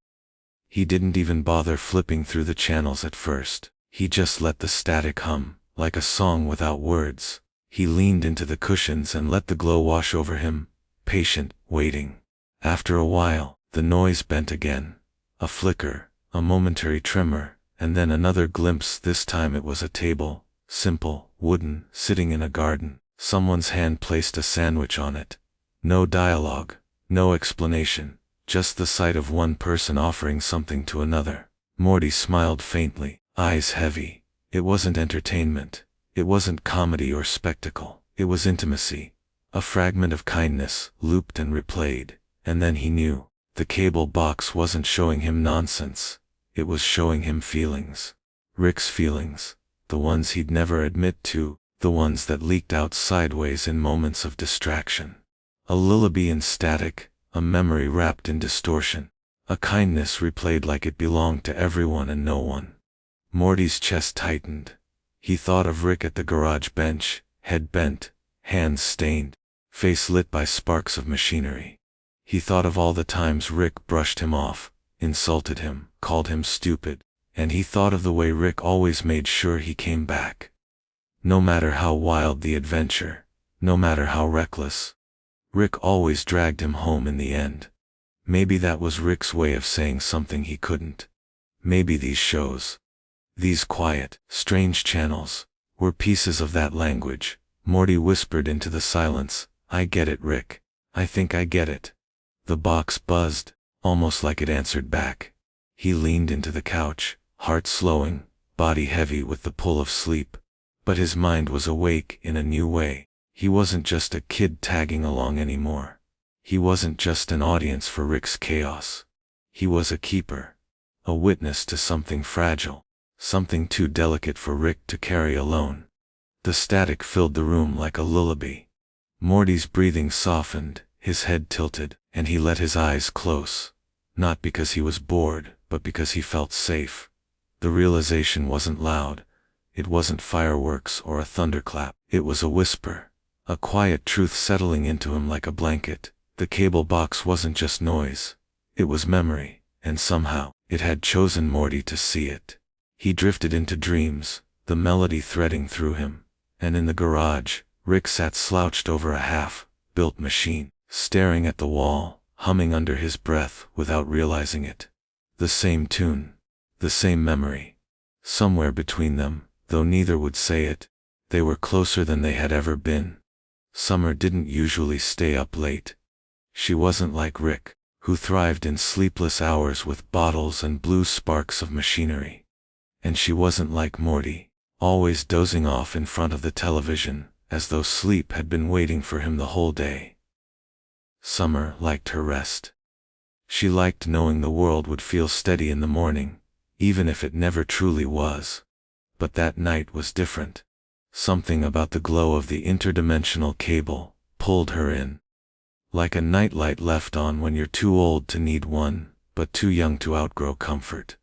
He didn't even bother flipping through the channels at first. He just let the static hum, like a song without words. He leaned into the cushions and let the glow wash over him, patient, waiting. After a while, the noise bent again. A flicker, a momentary tremor, and then another glimpse. This time it was a table, simple, wooden, sitting in a garden. Someone's hand placed a sandwich on it. No dialogue, no explanation, just the sight of one person offering something to another. Morty smiled faintly, eyes heavy. It wasn't entertainment. It wasn't comedy or spectacle. It was intimacy. A fragment of kindness, looped and replayed. And then he knew. The cable box wasn't showing him nonsense. It was showing him feelings. Rick's feelings. The ones he'd never admit to. The ones that leaked out sideways in moments of distraction. A lullaby in static. A memory wrapped in distortion. A kindness replayed like it belonged to everyone and no one. Morty's chest tightened. He thought of Rick at the garage bench, head bent, hands stained, face lit by sparks of machinery. He thought of all the times Rick brushed him off, insulted him, called him stupid, and he thought of the way Rick always made sure he came back. No matter how wild the adventure, no matter how reckless, Rick always dragged him home in the end. Maybe that was Rick's way of saying something he couldn't. Maybe these shows, these quiet, strange channels, were pieces of that language. Morty whispered into the silence, "I get it, Rick. I think I get it." The box buzzed, almost like it answered back. He leaned into the couch, heart slowing, body heavy with the pull of sleep. But his mind was awake in a new way. He wasn't just a kid tagging along anymore. He wasn't just an audience for Rick's chaos. He was a keeper, a witness to something fragile, something too delicate for Rick to carry alone. The static filled the room like a lullaby. Morty's breathing softened, his head tilted, and he let his eyes close. Not because he was bored, but because he felt safe. The realization wasn't loud. It wasn't fireworks or a thunderclap. It was a whisper, a quiet truth settling into him like a blanket. The cable box wasn't just noise. It was memory, and somehow, it had chosen Morty to see it. He drifted into dreams, the melody threading through him. And in the garage, Rick sat slouched over a half-built machine, staring at the wall, humming under his breath without realizing it. The same tune, the same memory. Somewhere between them, though neither would say it, they were closer than they had ever been. Summer didn't usually stay up late. She wasn't like Rick, who thrived in sleepless hours with bottles and blue sparks of machinery. And she wasn't like Morty, always dozing off in front of the television, as though sleep had been waiting for him the whole day. Summer liked her rest. She liked knowing the world would feel steady in the morning, even if it never truly was. But that night was different. Something about the glow of the interdimensional cable pulled her in. Like a nightlight left on when you're too old to need one, but too young to outgrow comfort.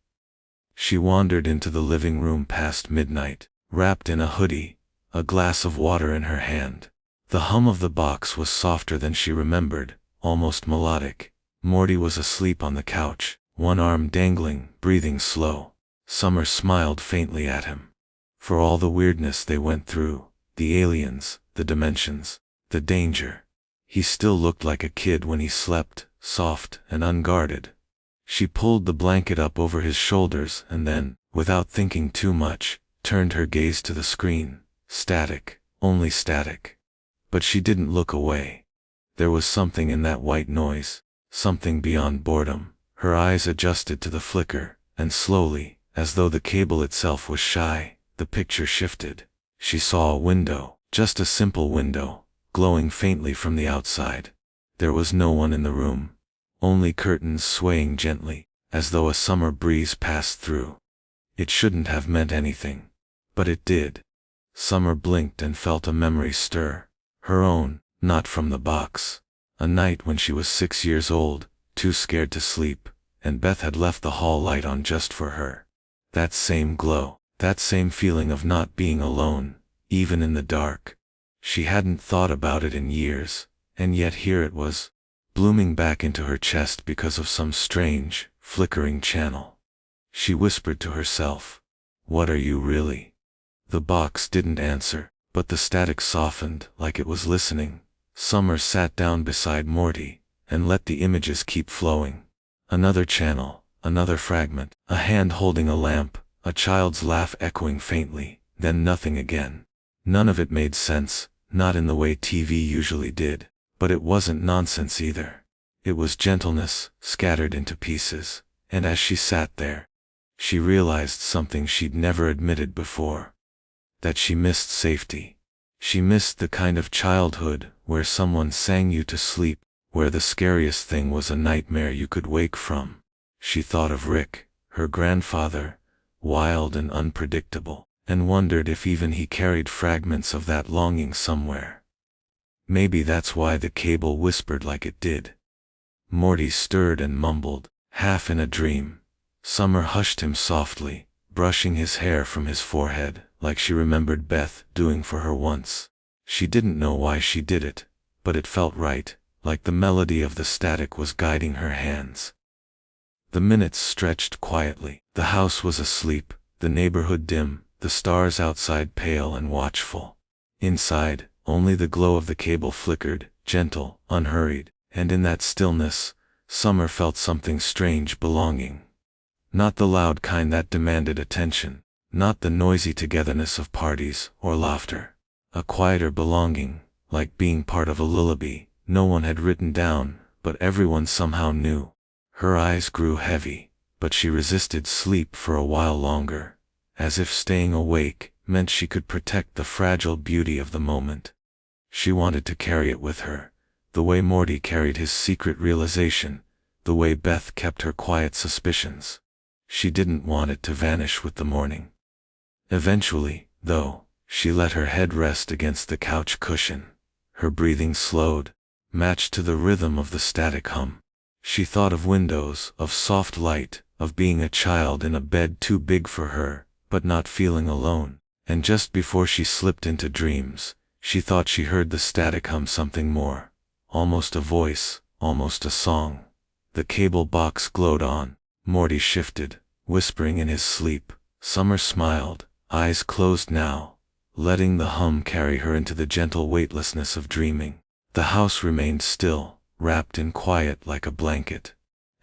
She wandered into the living room past midnight, wrapped in a hoodie, a glass of water in her hand. The hum of the box was softer than she remembered, almost melodic. Morty was asleep on the couch, one arm dangling, breathing slow. Summer smiled faintly at him. For all the weirdness they went through, the aliens, the dimensions, the danger, he still looked like a kid when he slept, soft and unguarded. She pulled the blanket up over his shoulders and then, without thinking too much, turned her gaze to the screen. Static, only static. But she didn't look away. There was something in that white noise, something beyond boredom. Her eyes adjusted to the flicker, and slowly, as though the cable itself was shy, the picture shifted. She saw a window, just a simple window, glowing faintly from the outside. There was no one in the room. Only curtains swaying gently, as though a summer breeze passed through. It shouldn't have meant anything. But it did. Summer blinked and felt a memory stir. Her own, not from the box. A night when she was 6 years old, too scared to sleep, and Beth had left the hall light on just for her. That same glow, that same feeling of not being alone, even in the dark. She hadn't thought about it in years, and yet here it was, blooming back into her chest because of some strange, flickering channel. She whispered to herself, "What are you really?" The box didn't answer, but the static softened like it was listening. Summer sat down beside Morty, and let the images keep flowing. Another channel, another fragment, a hand holding a lamp, a child's laugh echoing faintly, then nothing again. None of it made sense, not in the way TV usually did. But it wasn't nonsense either. It was gentleness, scattered into pieces, and as she sat there, she realized something she'd never admitted before. That she missed safety. She missed the kind of childhood where someone sang you to sleep, where the scariest thing was a nightmare you could wake from. She thought of Rick, her grandfather, wild and unpredictable, and wondered if even he carried fragments of that longing somewhere. Maybe that's why the cable whispered like it did. Morty stirred and mumbled, half in a dream. Summer hushed him softly, brushing his hair from his forehead, like she remembered Beth doing for her once. She didn't know why she did it, but it felt right, like the melody of the static was guiding her hands. The minutes stretched quietly. The house was asleep, the neighborhood dim, the stars outside pale and watchful. Inside, only the glow of the cable flickered, gentle, unhurried, and in that stillness, Summer felt something strange belonging. Not the loud kind that demanded attention. Not the noisy togetherness of parties or laughter. A quieter belonging, like being part of a lullaby no one had written down, but everyone somehow knew. Her eyes grew heavy, but she resisted sleep for a while longer, as if staying awake meant she could protect the fragile beauty of the moment. She wanted to carry it with her, the way Morty carried his secret realization, the way Beth kept her quiet suspicions. She didn't want it to vanish with the morning. Eventually, though, she let her head rest against the couch cushion. Her breathing slowed, matched to the rhythm of the static hum. She thought of windows, of soft light, of being a child in a bed too big for her, but not feeling alone. And just before she slipped into dreams, she thought she heard the static hum something more. Almost a voice, almost a song. The cable box glowed on. Morty shifted, whispering in his sleep. Summer smiled, eyes closed now, letting the hum carry her into the gentle weightlessness of dreaming. The house remained still, wrapped in quiet like a blanket.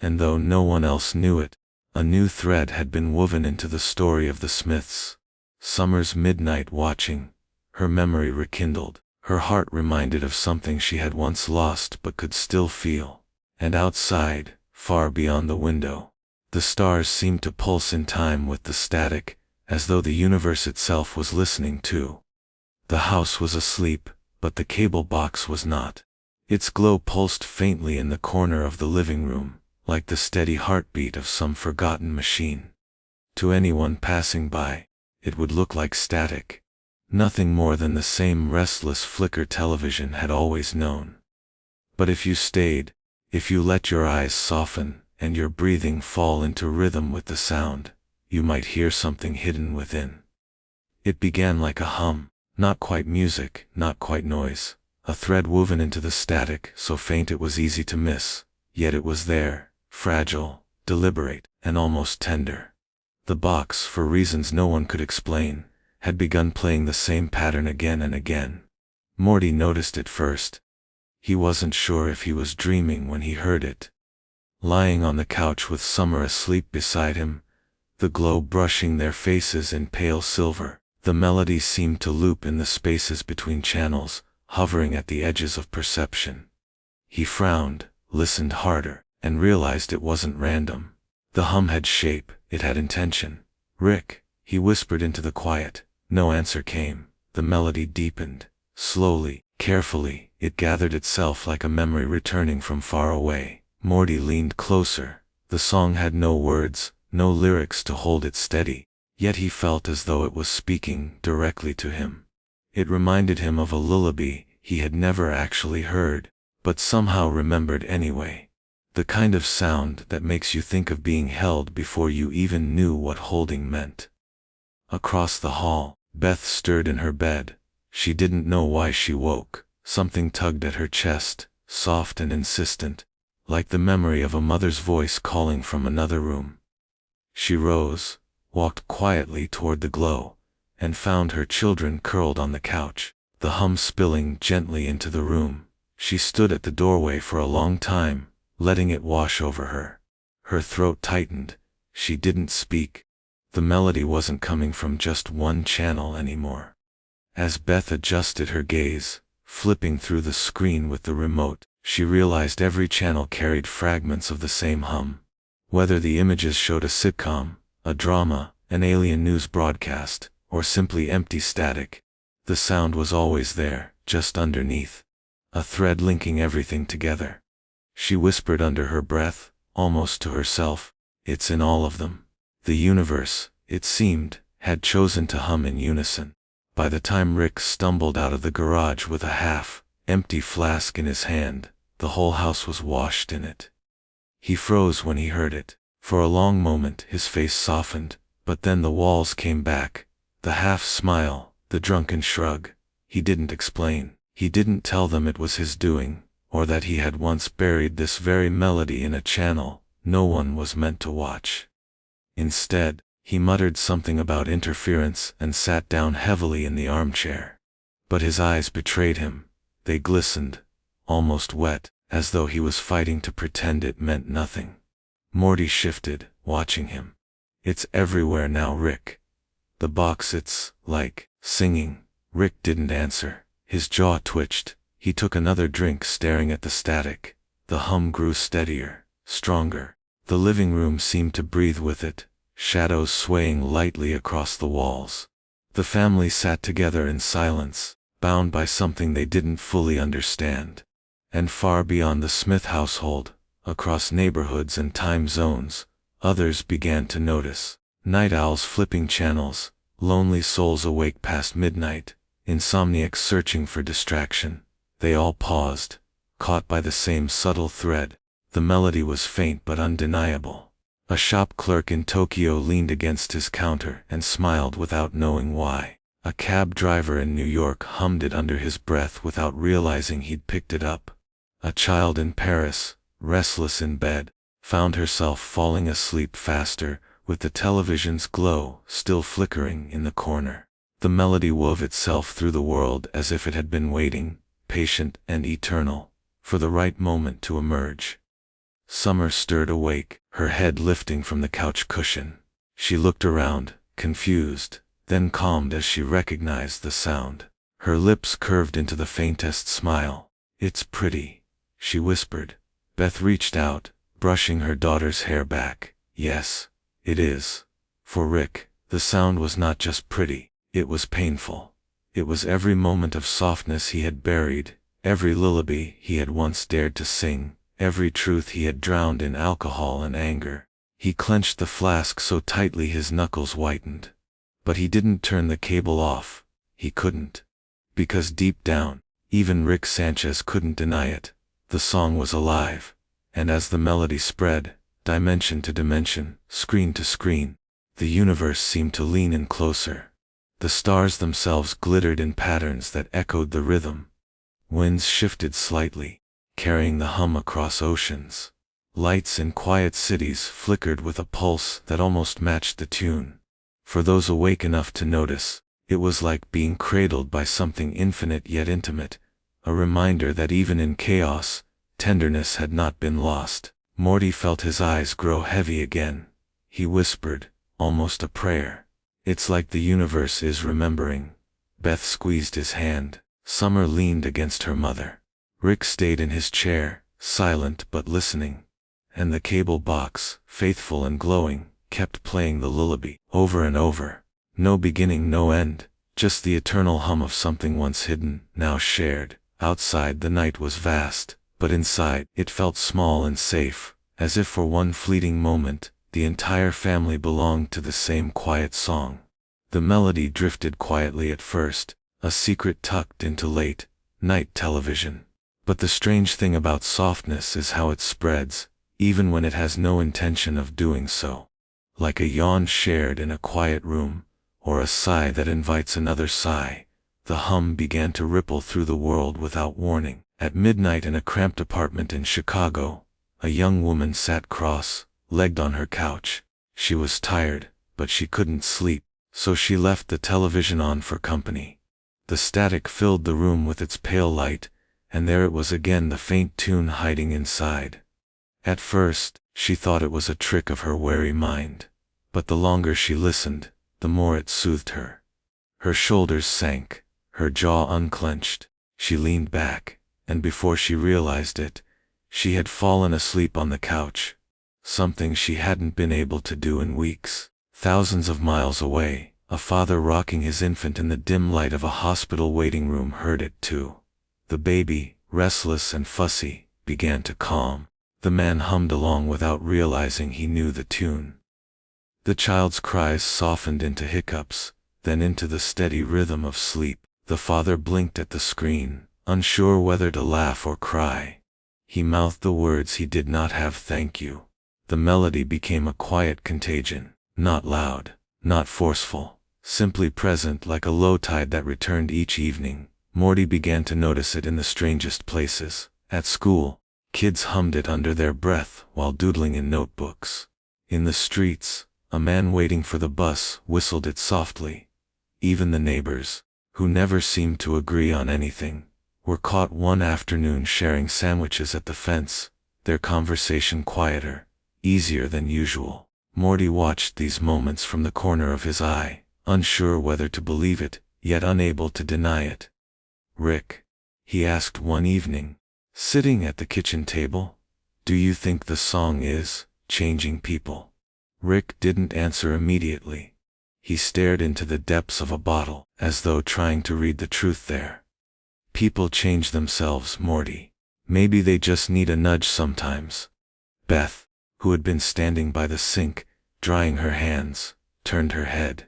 And though no one else knew it, a new thread had been woven into the story of the Smiths. Summer's midnight watching, her memory rekindled, her heart reminded of something she had once lost but could still feel. And outside, far beyond the window, the stars seemed to pulse in time with the static, as though the universe itself was listening too. The house was asleep, but the cable box was not. Its glow pulsed faintly in the corner of the living room, like the steady heartbeat of some forgotten machine. To anyone passing by, it would look like static. Nothing more than the same restless flicker television had always known. But if you stayed, if you let your eyes soften, and your breathing fall into rhythm with the sound, you might hear something hidden within. It began like a hum, not quite music, not quite noise, a thread woven into the static so faint it was easy to miss, yet it was there, fragile, deliberate, and almost tender. The box, for reasons no one could explain, had begun playing the same pattern again and again. Morty noticed it first. He wasn't sure if he was dreaming when he heard it. Lying on the couch with Summer asleep beside him, the glow brushing their faces in pale silver, the melody seemed to loop in the spaces between channels, hovering at the edges of perception. He frowned, listened harder, and realized it wasn't random. The hum had shape, it had intention. "Rick," he whispered into the quiet. No answer came. The melody deepened. Slowly, carefully, it gathered itself like a memory returning from far away. Morty leaned closer. The song had no words, no lyrics to hold it steady, yet he felt as though it was speaking directly to him. It reminded him of a lullaby he had never actually heard, but somehow remembered anyway. The kind of sound that makes you think of being held before you even knew what holding meant. Across the hall, Beth stirred in her bed. She didn't know why she woke. Something tugged at her chest, soft and insistent, like the memory of a mother's voice calling from another room. She rose, walked quietly toward the glow, and found her children curled on the couch, the hum spilling gently into the room. She stood at the doorway for a long time, letting it wash over her. Her throat tightened. She didn't speak. The melody wasn't coming from just one channel anymore. As Beth adjusted her gaze, flipping through the screen with the remote, she realized every channel carried fragments of the same hum. Whether the images showed a sitcom, a drama, an alien news broadcast, or simply empty static, the sound was always there, just underneath. A thread linking everything together. She whispered under her breath, almost to herself, "It's in all of them." The universe, it seemed, had chosen to hum in unison. By the time Rick stumbled out of the garage with a half-empty flask in his hand, the whole house was washed in it. He froze when he heard it. For a long moment his face softened, but then the walls came back, the half-smile, the drunken shrug. He didn't explain. He didn't tell them it was his doing, or that he had once buried this very melody in a channel no one was meant to watch. Instead, he muttered something about interference and sat down heavily in the armchair. But his eyes betrayed him. They glistened, almost wet, as though he was fighting to pretend it meant nothing. Morty shifted, watching him. It's everywhere now, Rick. The box, it's like singing. Rick didn't answer. His jaw twitched. He took another drink, staring at the static. The hum grew steadier, stronger. The living room seemed to breathe with it, shadows swaying lightly across the walls. The family sat together in silence, bound by something they didn't fully understand. And far beyond the Smith household, across neighborhoods and time zones, others began to notice. Night owls flipping channels, lonely souls awake past midnight, insomniacs searching for distraction. They all paused, caught by the same subtle thread. The melody was faint but undeniable. A shop clerk in Tokyo leaned against his counter and smiled without knowing why. A cab driver in New York hummed it under his breath without realizing he'd picked it up. A child in Paris, restless in bed, found herself falling asleep faster, with the television's glow still flickering in the corner. The melody wove itself through the world as if it had been waiting, patient and eternal, for the right moment to emerge. Summer stirred awake, her head lifting from the couch cushion. She looked around, confused, then calmed as she recognized the sound. Her lips curved into the faintest smile. "It's pretty," she whispered. Beth reached out, brushing her daughter's hair back. "Yes, it is." For Rick, the sound was not just pretty, it was painful. It was every moment of softness he had buried, every lullaby he had once dared to sing, every truth he had drowned in alcohol and anger. He clenched the flask so tightly his knuckles whitened. But he didn't turn the cable off. He couldn't. Because deep down, even Rick Sanchez couldn't deny it, the song was alive. And as the melody spread, dimension to dimension, screen to screen, the universe seemed to lean in closer. The stars themselves glittered in patterns that echoed the rhythm. Winds shifted slightly, carrying the hum across oceans. Lights in quiet cities flickered with a pulse that almost matched the tune. For those awake enough to notice, it was like being cradled by something infinite yet intimate, a reminder that even in chaos, tenderness had not been lost. Morty felt his eyes grow heavy again. He whispered, almost a prayer. "It's like the universe is remembering." Beth squeezed his hand. Summer leaned against her mother. Rick stayed in his chair, silent but listening. And the cable box, faithful and glowing, kept playing the lullaby, over and over. No beginning, no end, just the eternal hum of something once hidden, now shared. Outside the night was vast, but inside it felt small and safe, as if for one fleeting moment, the entire family belonged to the same quiet song. The melody drifted quietly at first, a secret tucked into late night television. But the strange thing about softness is how it spreads, even when it has no intention of doing so. Like a yawn shared in a quiet room, or a sigh that invites another sigh, the hum began to ripple through the world without warning. At midnight in a cramped apartment in Chicago, a young woman sat cross-legged on her couch. She was tired, but she couldn't sleep, so she left the television on for company. The static filled the room with its pale light, and there it was again, the faint tune hiding inside. At first, she thought it was a trick of her wary mind, but the longer she listened, the more it soothed her. Her shoulders sank, her jaw unclenched. She leaned back, and before she realized it, she had fallen asleep on the couch, something she hadn't been able to do in weeks. Thousands of miles away, a father rocking his infant in the dim light of a hospital waiting room heard it too. The baby, restless and fussy, began to calm. The man hummed along without realizing he knew the tune. The child's cries softened into hiccups, then into the steady rhythm of sleep. The father blinked at the screen, unsure whether to laugh or cry. He mouthed the words he did not have, "Thank you." The melody became a quiet contagion, not loud, not forceful, simply present, like a low tide that returned each evening. Morty began to notice it in the strangest places. At school, kids hummed it under their breath while doodling in notebooks. In the streets, a man waiting for the bus whistled it softly. Even the neighbors, who never seemed to agree on anything, were caught one afternoon sharing sandwiches at the fence, their conversation quieter, easier than usual. Morty watched these moments from the corner of his eye, unsure whether to believe it, yet unable to deny it. "Rick," he asked one evening, sitting at the kitchen table, "do you think the song is changing people?" Rick didn't answer immediately. He stared into the depths of a bottle, as though trying to read the truth there. "People change themselves, Morty. Maybe they just need a nudge sometimes." Beth, who had been standing by the sink, drying her hands, turned her head.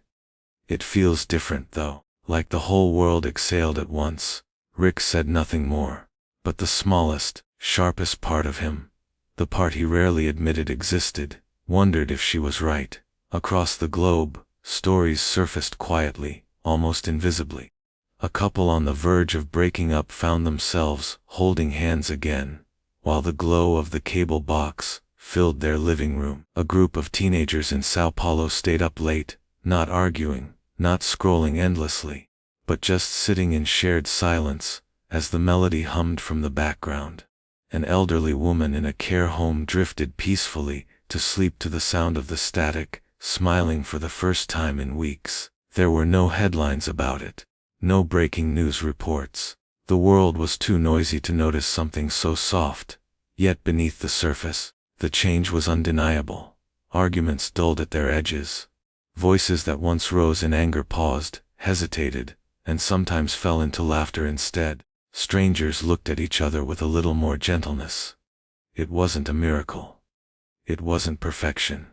"It feels different though, like the whole world exhaled at once." Rick said nothing more, but the smallest, sharpest part of him, the part he rarely admitted existed, wondered if she was right. Across the globe, stories surfaced quietly, almost invisibly. A couple on the verge of breaking up found themselves holding hands again, while the glow of the cable box filled their living room. A group of teenagers in Sao Paulo stayed up late, not arguing, not scrolling endlessly, but just sitting in shared silence as the melody hummed from the background. An elderly woman in a care home drifted peacefully to sleep to the sound of the static, smiling for the first time in weeks. There were no headlines about it, no breaking news reports. The world was too noisy to notice something so soft. Yet beneath the surface, the change was undeniable. Arguments dulled at their edges. Voices that once rose in anger paused, hesitated, and sometimes fell into laughter instead. Strangers looked at each other with a little more gentleness. It wasn't a miracle. It wasn't perfection.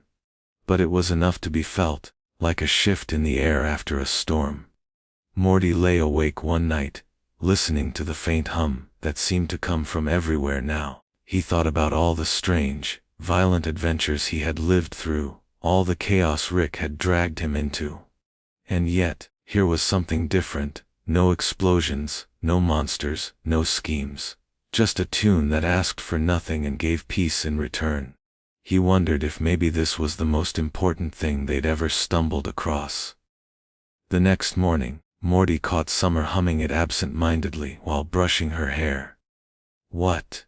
But it was enough to be felt, like a shift in the air after a storm. Morty lay awake one night, listening to the faint hum that seemed to come from everywhere now. He thought about all the strange, violent adventures he had lived through, all the chaos Rick had dragged him into. And yet, here was something different. No explosions, no monsters, no schemes. Just a tune that asked for nothing and gave peace in return. He wondered if maybe this was the most important thing they'd ever stumbled across. The next morning, Morty caught Summer humming it absent-mindedly while brushing her hair. "What?"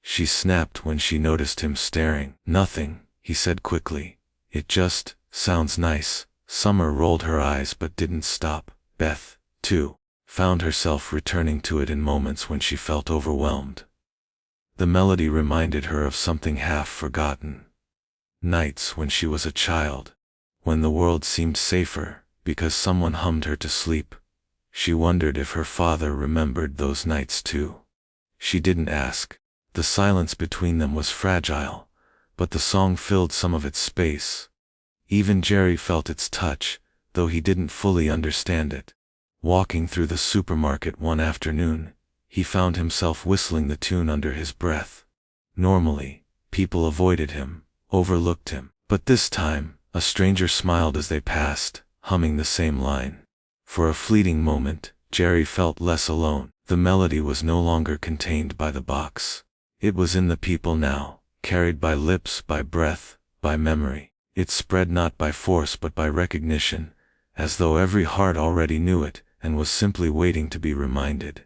she snapped when she noticed him staring. "Nothing," he said quickly. "It just sounds nice." Summer rolled her eyes but didn't stop. Beth, too, found herself returning to it in moments when she felt overwhelmed. The melody reminded her of something half forgotten. Nights when she was a child, when the world seemed safer because someone hummed her to sleep. She wondered if her father remembered those nights too. She didn't ask. The silence between them was fragile, but the song filled some of its space. Even Jerry felt its touch, though he didn't fully understand it. Walking through the supermarket one afternoon, he found himself whistling the tune under his breath. Normally, people avoided him, overlooked him, but this time, a stranger smiled as they passed, humming the same line. For a fleeting moment, Jerry felt less alone. The melody was no longer contained by the box. It was in the people now, carried by lips, by breath, by memory. It spread not by force but by recognition, as though every heart already knew it and was simply waiting to be reminded.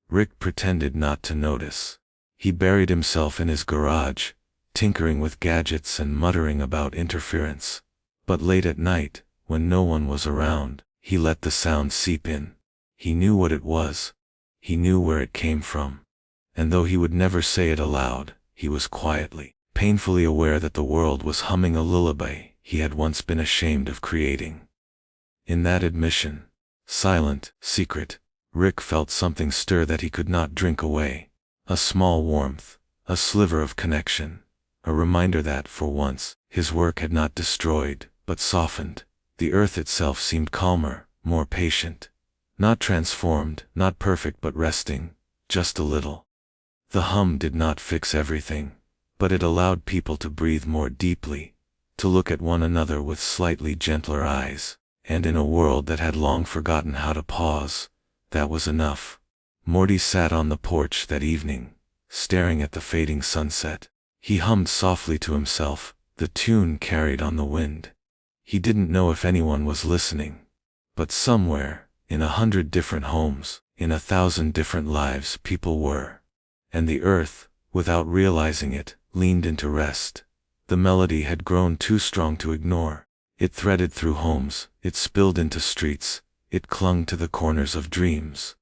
Rick pretended not to notice. He buried himself in his garage, tinkering with gadgets and muttering about interference. But late at night, when no one was around, he let the sound seep in. He knew what it was. He knew where it came from. And though he would never say it aloud, he was quietly, painfully aware that the world was humming a lullaby he had once been ashamed of creating. In that admission, silent, secret, Rick felt something stir that he could not drink away. A small warmth, a sliver of connection, a reminder that, for once, his work had not destroyed, but softened. The earth itself seemed calmer, more patient. Not transformed, not perfect but resting, just a little. The hum did not fix everything, but it allowed people to breathe more deeply, to look at one another with slightly gentler eyes. And in a world that had long forgotten how to pause, that was enough. Morty sat on the porch that evening, staring at the fading sunset. He hummed softly to himself, the tune carried on the wind. He didn't know if anyone was listening. But somewhere, in 100 different homes, in 1,000 different lives, people were. And the earth, without realizing it, leaned into rest. The melody had grown too strong to ignore. It threaded through homes, it spilled into streets, it clung to the corners of dreams.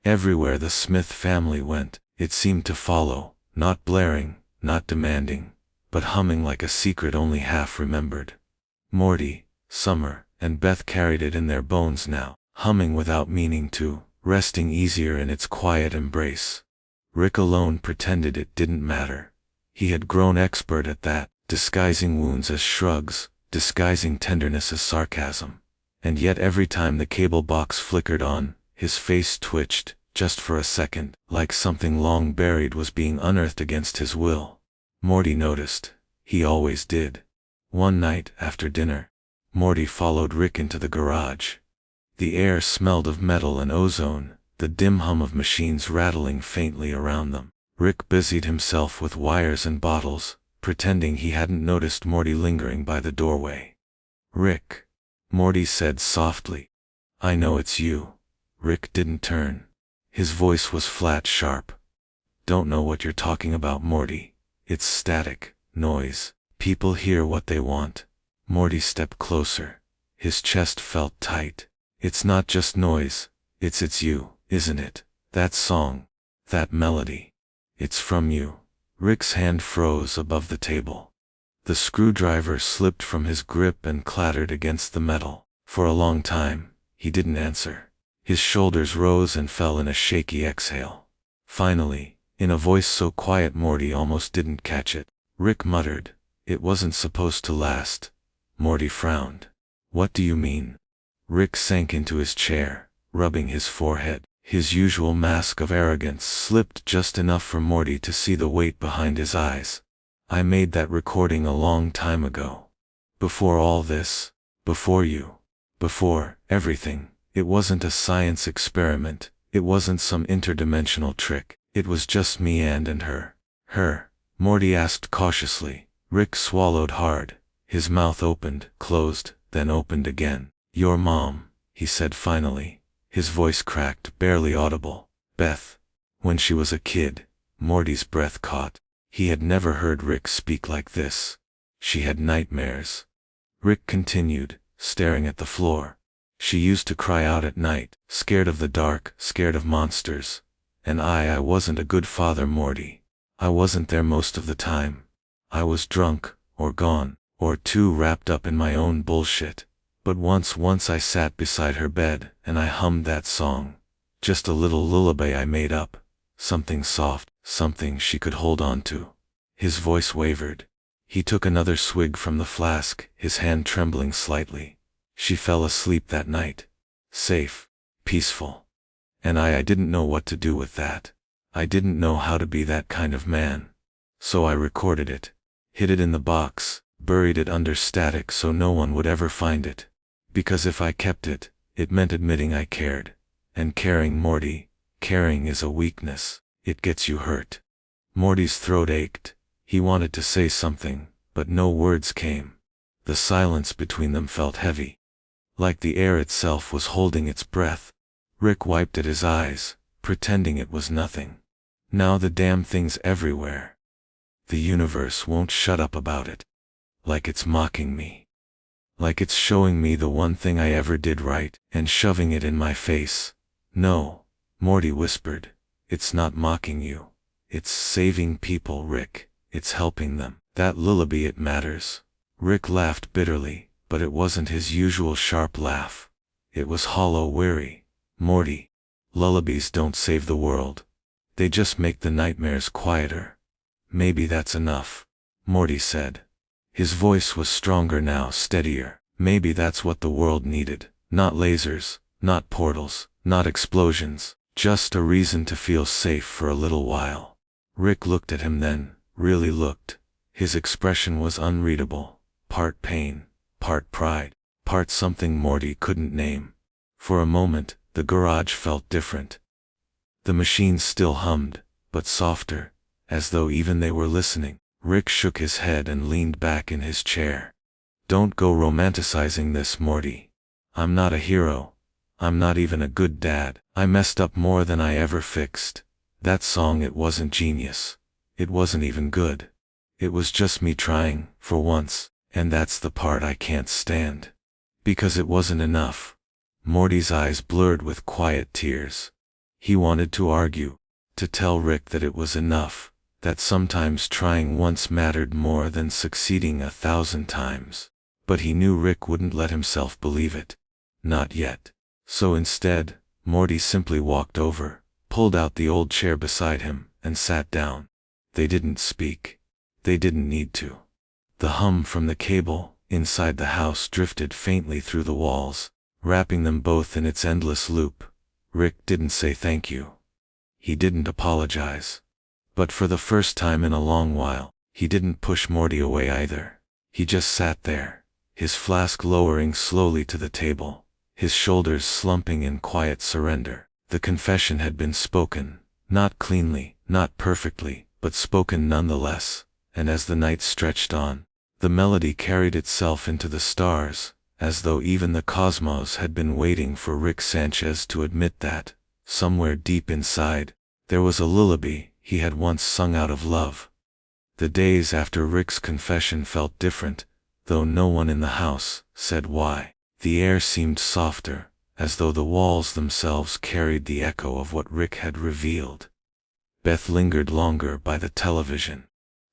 Everywhere the Smith family went, it seemed to follow, not blaring, not demanding, but humming like a secret only half remembered. Morty, Summer, and Beth carried it in their bones now, humming without meaning to, resting easier in its quiet embrace. Rick alone pretended it didn't matter. He had grown expert at that, disguising wounds as shrugs, disguising tenderness as sarcasm. And yet every time the cable box flickered on, his face twitched, just for a second, like something long buried was being unearthed against his will. Morty noticed. He always did. One night, after dinner, Morty followed Rick into the garage. The air smelled of metal and ozone, the dim hum of machines rattling faintly around them. Rick busied himself with wires and bottles, pretending he hadn't noticed Morty lingering by the doorway. "Rick," Morty said softly. "I know it's you." Rick didn't turn. His voice was flat, sharp. "Don't know what you're talking about, Morty. It's static, noise. People hear what they want." Morty stepped closer. His chest felt tight. "It's not just noise. It's you, isn't it? That song. That melody. It's from you." Rick's hand froze above the table. The screwdriver slipped from his grip and clattered against the metal. For a long time, he didn't answer. His shoulders rose and fell in a shaky exhale. Finally, in a voice so quiet Morty almost didn't catch it, Rick muttered, "It wasn't supposed to last." Morty frowned. "What do you mean?" Rick sank into his chair, rubbing his forehead. His usual mask of arrogance slipped just enough for Morty to see the weight behind his eyes. "I made that recording a long time ago. Before all this. Before you. Before everything. It wasn't a science experiment. It wasn't some interdimensional trick. It was just me and her." "Her?" Morty asked cautiously. Rick swallowed hard. His mouth opened, closed, then opened again. "Your mom," he said finally. His voice cracked, barely audible. "Beth. When she was a kid." Morty's breath caught. He had never heard Rick speak like this. "She had nightmares." Rick continued, staring at the floor. "She used to cry out at night, scared of the dark, scared of monsters. And I wasn't a good father, Morty. I wasn't there most of the time. I was drunk, or gone, or too wrapped up in my own bullshit. But once I sat beside her bed, and I hummed that song. Just a little lullaby I made up. Something soft, something she could hold on to." His voice wavered. He took another swig from the flask, his hand trembling slightly. "She fell asleep that night. Safe. Peaceful. And I didn't know what to do with that. I didn't know how to be that kind of man. So I recorded it. Hid it in the box, buried it under static so no one would ever find it. Because if I kept it, it meant admitting I cared. And caring, Morty, caring is a weakness. It gets you hurt." Morty's throat ached. He wanted to say something, but no words came. The silence between them felt heavy. Like the air itself was holding its breath. Rick wiped at his eyes, pretending it was nothing. "Now the damn thing's everywhere. The universe won't shut up about it. Like it's mocking me. Like it's showing me the one thing I ever did right, and shoving it in my face." "No," Morty whispered. "It's not mocking you. It's saving people, Rick. It's helping them. That lullaby, it matters." Rick laughed bitterly, but it wasn't his usual sharp laugh. It was hollow, weary. "Morty, lullabies don't save the world. They just make the nightmares quieter." "Maybe that's enough," Morty said. His voice was stronger now, steadier. "Maybe that's what the world needed. Not lasers, not portals, not explosions. Just a reason to feel safe for a little while." Rick looked at him then, really looked. His expression was unreadable. Part pain, part pride, part something Morty couldn't name. For a moment, the garage felt different. The machines still hummed, but softer, as though even they were listening. Rick shook his head and leaned back in his chair. "Don't go romanticizing this, Morty. I'm not a hero. I'm not even a good dad. I messed up more than I ever fixed. That song, it wasn't genius. It wasn't even good. It was just me trying, for once, and that's the part I can't stand. Because it wasn't enough. Morty's eyes blurred with quiet tears. He wanted to argue, to tell Rick that it was enough, that sometimes trying once mattered more than succeeding 1,000 times. But he knew Rick wouldn't let himself believe it. Not yet. So instead, Morty simply walked over, pulled out the old chair beside him, and sat down. They didn't speak. They didn't need to. The hum from the cable inside the house drifted faintly through the walls, wrapping them both in its endless loop. Rick didn't say thank you. He didn't apologize. But for the first time in a long while, he didn't push Morty away either. He just sat there, his flask lowering slowly to the table, his shoulders slumping in quiet surrender. The confession had been spoken, not cleanly, not perfectly, but spoken nonetheless, and as the night stretched on, the melody carried itself into the stars, as though even the cosmos had been waiting for Rick Sanchez to admit that, somewhere deep inside, there was a lullaby he had once sung out of love. The days after Rick's confession felt different, though no one in the house said why. The air seemed softer, as though the walls themselves carried the echo of what Rick had revealed. Beth lingered longer by the television.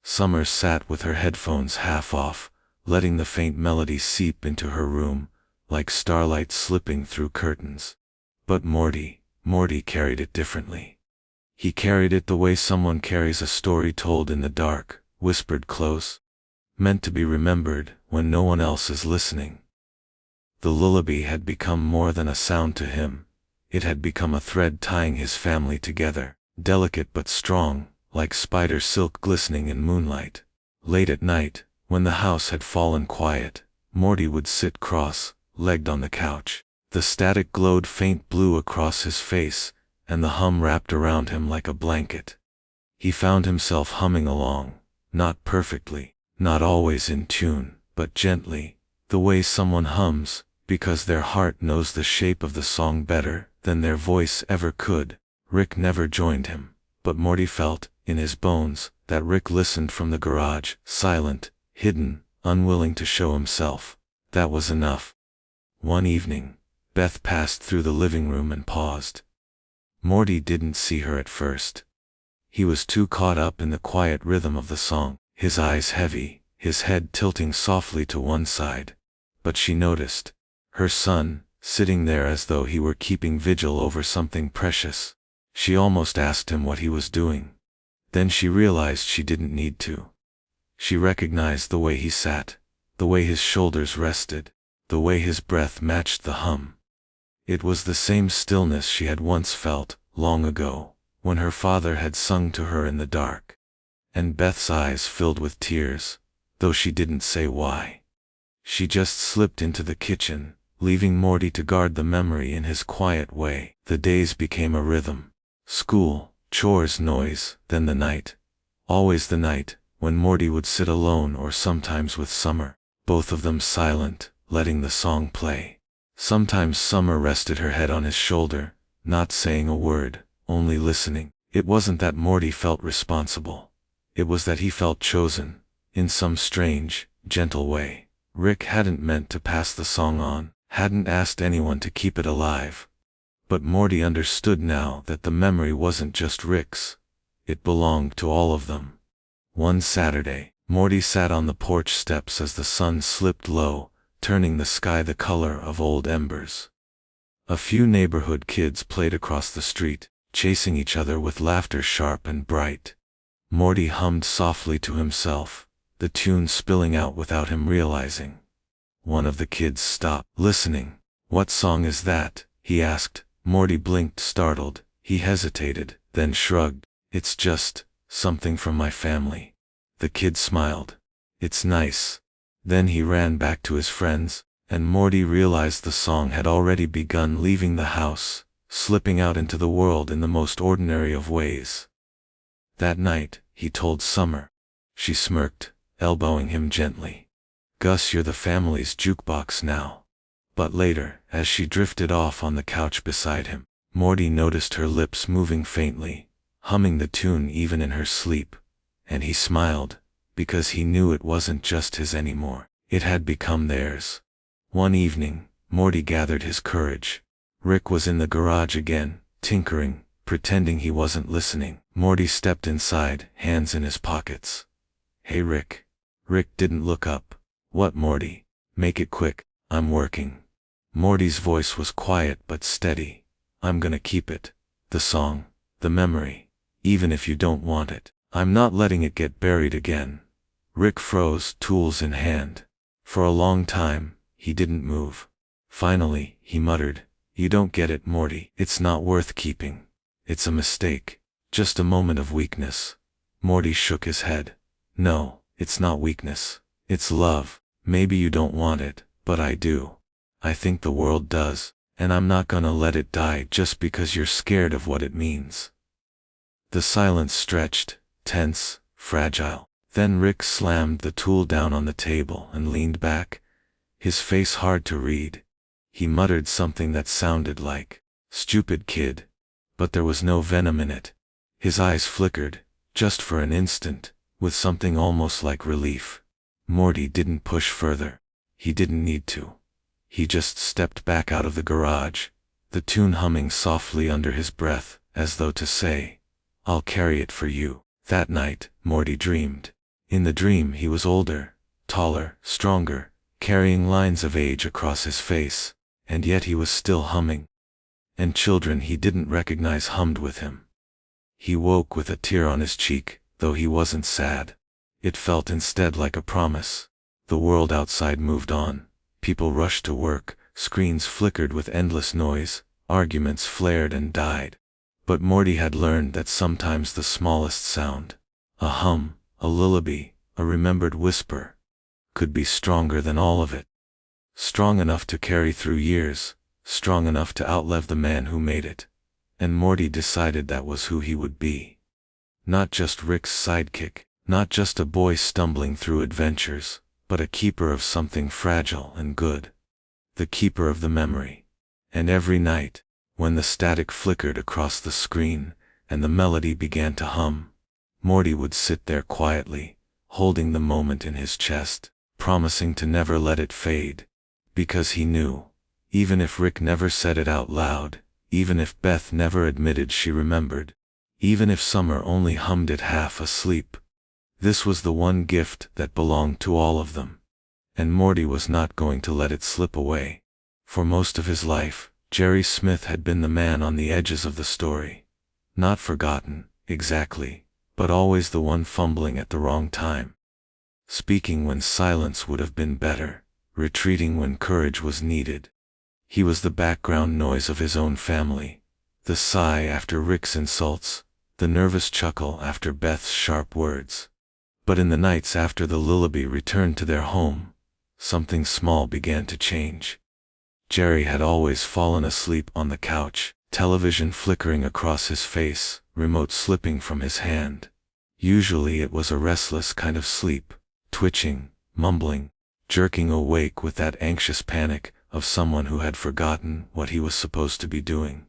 Summer sat with her headphones half off, letting the faint melody seep into her room, like starlight slipping through curtains. But Morty carried it differently. He carried it the way someone carries a story told in the dark, whispered close, meant to be remembered when no one else is listening. The lullaby had become more than a sound to him. It had become a thread tying his family together, delicate but strong, like spider silk glistening in moonlight. Late at night, when the house had fallen quiet, Morty would sit cross-legged on the couch. The static glowed faint blue across his face, and the hum wrapped around him like a blanket. He found himself humming along, not perfectly, not always in tune, but gently, the way someone hums, because their heart knows the shape of the song better than their voice ever could. Rick never joined him, but Morty felt, in his bones, that Rick listened from the garage, silent, hidden, unwilling to show himself. That was enough. One evening, Beth passed through the living room and paused. Morty didn't see her at first. He was too caught up in the quiet rhythm of the song, his eyes heavy, his head tilting softly to one side. But she noticed. Her son, sitting there as though he were keeping vigil over something precious. She almost asked him what he was doing. Then she realized she didn't need to. She recognized the way he sat, the way his shoulders rested, the way his breath matched the hum. It was the same stillness she had once felt, long ago, when her father had sung to her in the dark. And Beth's eyes filled with tears, though she didn't say why. She just slipped into the kitchen, leaving Morty to guard the memory in his quiet way. The days became a rhythm. School, chores, noise, then the night. Always the night, when Morty would sit alone or sometimes with Summer, both of them silent, letting the song play. Sometimes Summer rested her head on his shoulder, not saying a word, only listening. It wasn't that Morty felt responsible. It was that he felt chosen, in some strange, gentle way. Rick hadn't meant to pass the song on, hadn't asked anyone to keep it alive. But Morty understood now that the memory wasn't just Rick's. It belonged to all of them. One Saturday, Morty sat on the porch steps as the sun slipped low, turning the sky the color of old embers. A few neighborhood kids played across the street, chasing each other with laughter sharp and bright. Morty hummed softly to himself, the tune spilling out without him realizing. One of the kids stopped, listening. "What song is that?" he asked. Morty blinked, startled. He hesitated, then shrugged. "It's just something from my family." The kid smiled. "It's nice." Then he ran back to his friends, and Morty realized the song had already begun leaving the house, slipping out into the world in the most ordinary of ways. That night, he told Summer. She smirked, elbowing him gently. "Gus, you're the family's jukebox now." But later, as she drifted off on the couch beside him, Morty noticed her lips moving faintly, humming the tune even in her sleep, and he smiled, because he knew it wasn't just his anymore. It had become theirs. One evening, Morty gathered his courage. Rick was in the garage again, tinkering, pretending he wasn't listening. Morty stepped inside, hands in his pockets. "Hey Rick." Rick didn't look up. "What, Morty? Make it quick, I'm working." Morty's voice was quiet but steady. "I'm gonna keep it. The song, the memory. Even if you don't want it. I'm not letting it get buried again." Rick froze, tools in hand. For a long time, he didn't move. Finally, he muttered, "You don't get it, Morty. It's not worth keeping. It's a mistake. Just a moment of weakness." Morty shook his head. "No, it's not weakness. It's love. Maybe you don't want it, but I do. I think the world does, and I'm not gonna let it die just because you're scared of what it means." The silence stretched, tense, fragile. Then Rick slammed the tool down on the table and leaned back, his face hard to read. He muttered something that sounded like, "Stupid kid." But there was no venom in it. His eyes flickered, just for an instant, with something almost like relief. Morty didn't push further. He didn't need to. He just stepped back out of the garage, the tune humming softly under his breath, as though to say, "I'll carry it for you." That night, Morty dreamed. In the dream he was older, taller, stronger, carrying lines of age across his face, and yet he was still humming. And children he didn't recognize hummed with him. He woke with a tear on his cheek, though he wasn't sad. It felt instead like a promise. The world outside moved on. People rushed to work, screens flickered with endless noise, arguments flared and died. But Morty had learned that sometimes the smallest sound, a hum, a lullaby, a remembered whisper, could be stronger than all of it. Strong enough to carry through years, strong enough to outlive the man who made it. And Morty decided that was who he would be. Not just Rick's sidekick, not just a boy stumbling through adventures, but a keeper of something fragile and good. The keeper of the memory. And every night, when the static flickered across the screen, and the melody began to hum, Morty would sit there quietly, holding the moment in his chest, promising to never let it fade. Because he knew, even if Rick never said it out loud, even if Beth never admitted she remembered, even if Summer only hummed it half asleep, this was the one gift that belonged to all of them. And Morty was not going to let it slip away. For most of his life, Jerry Smith had been the man on the edges of the story. Not forgotten, exactly, but always the one fumbling at the wrong time. Speaking when silence would have been better, retreating when courage was needed. He was the background noise of his own family, the sigh after Rick's insults, the nervous chuckle after Beth's sharp words. But in the nights after the lullaby returned to their home, something small began to change. Jerry had always fallen asleep on the couch, television flickering across his face, remote slipping from his hand. Usually it was a restless kind of sleep, twitching, mumbling, jerking awake with that anxious panic of someone who had forgotten what he was supposed to be doing.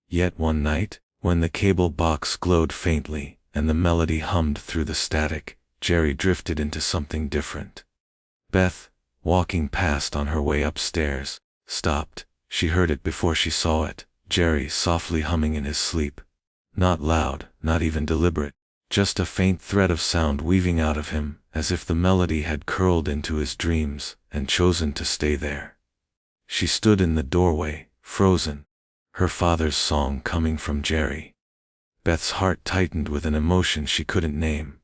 Yet one night, when the cable box glowed faintly, and the melody hummed through the static, Jerry drifted into something different. Beth, walking past on her way upstairs, stopped. She heard it before she saw it, Jerry softly humming in his sleep. Not loud, not even deliberate, just a faint thread of sound weaving out of him, as if the melody had curled into his dreams and chosen to stay there. She stood in the doorway, frozen, her father's song coming from Jerry. Beth's heart tightened with an emotion she couldn't name.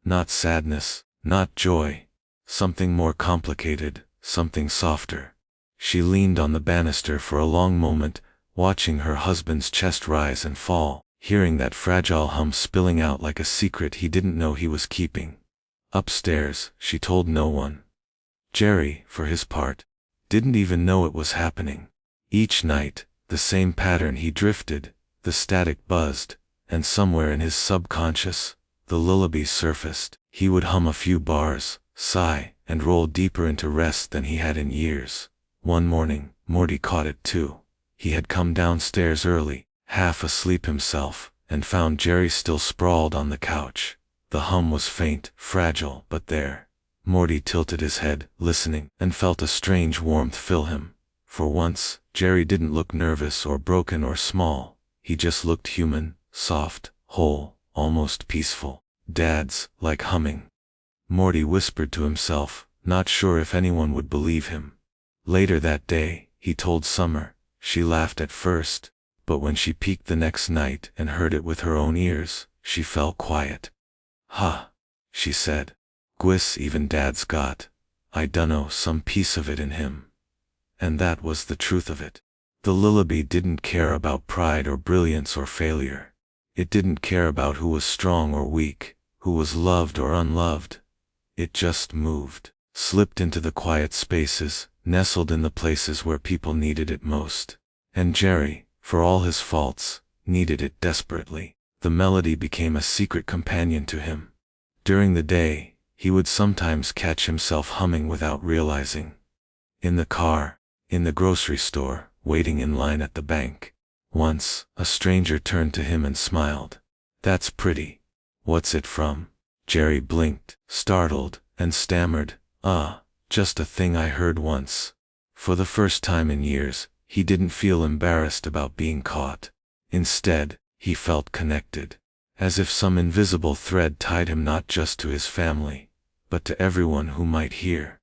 Not sadness, not joy. Something more complicated, something softer. She leaned on the banister for a long moment, watching her husband's chest rise and fall, hearing that fragile hum spilling out like a secret he didn't know he was keeping. Upstairs, she told no one. Jerry, for his part, didn't even know it was happening. Each night, the same pattern. He drifted, the static buzzed, and somewhere in his subconscious, the lullaby surfaced. He would hum a few bars, sigh, and roll deeper into rest than he had in years. One morning, Morty caught it too. He had come downstairs early, half asleep himself, and found Jerry still sprawled on the couch, The hum was faint, fragile, but there. Morty tilted his head, listening, and felt a strange warmth fill him. For once, Jerry didn't look nervous or broken or small. He just looked human, soft, whole, almost peaceful. "Dad's like humming," Morty whispered to himself, not sure if anyone would believe him. Later that day, he told Summer. She laughed at first, but when she peeked the next night and heard it with her own ears, she fell quiet. "Huh," she said. "Gwis even Dad's got, I dunno, some piece of it in him." And that was the truth of it. The lullaby didn't care about pride or brilliance or failure. It didn't care about who was strong or weak, who was loved or unloved. It just moved, slipped into the quiet spaces, nestled in the places where people needed it most. And Jerry, for all his faults, needed it desperately. The melody became a secret companion to him. During the day, he would sometimes catch himself humming without realizing. In the car, in the grocery store, waiting in line at the bank. Once, a stranger turned to him and smiled. "That's pretty. What's it from?" Jerry blinked, startled, and stammered, Just a thing I heard once." For the first time in years, he didn't feel embarrassed about being caught. Instead, he felt connected, as if some invisible thread tied him not just to his family, but to everyone who might hear.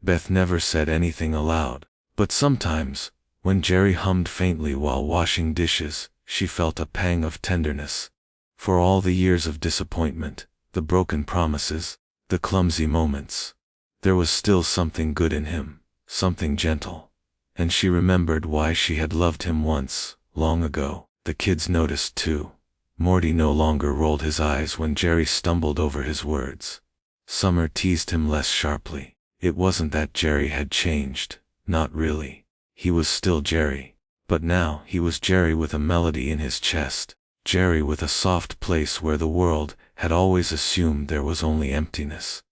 Beth never said anything aloud, but sometimes, when Jerry hummed faintly while washing dishes, she felt a pang of tenderness. For all the years of disappointment, the broken promises, the clumsy moments, there was still something good in him, something gentle. And she remembered why she had loved him once, long ago. The kids noticed too. Morty no longer rolled his eyes when Jerry stumbled over his words. Summer teased him less sharply. It wasn't that Jerry had changed, not really. He was still Jerry. But now he was Jerry with a melody in his chest. Jerry with a soft place where the world had always assumed there was only emptiness.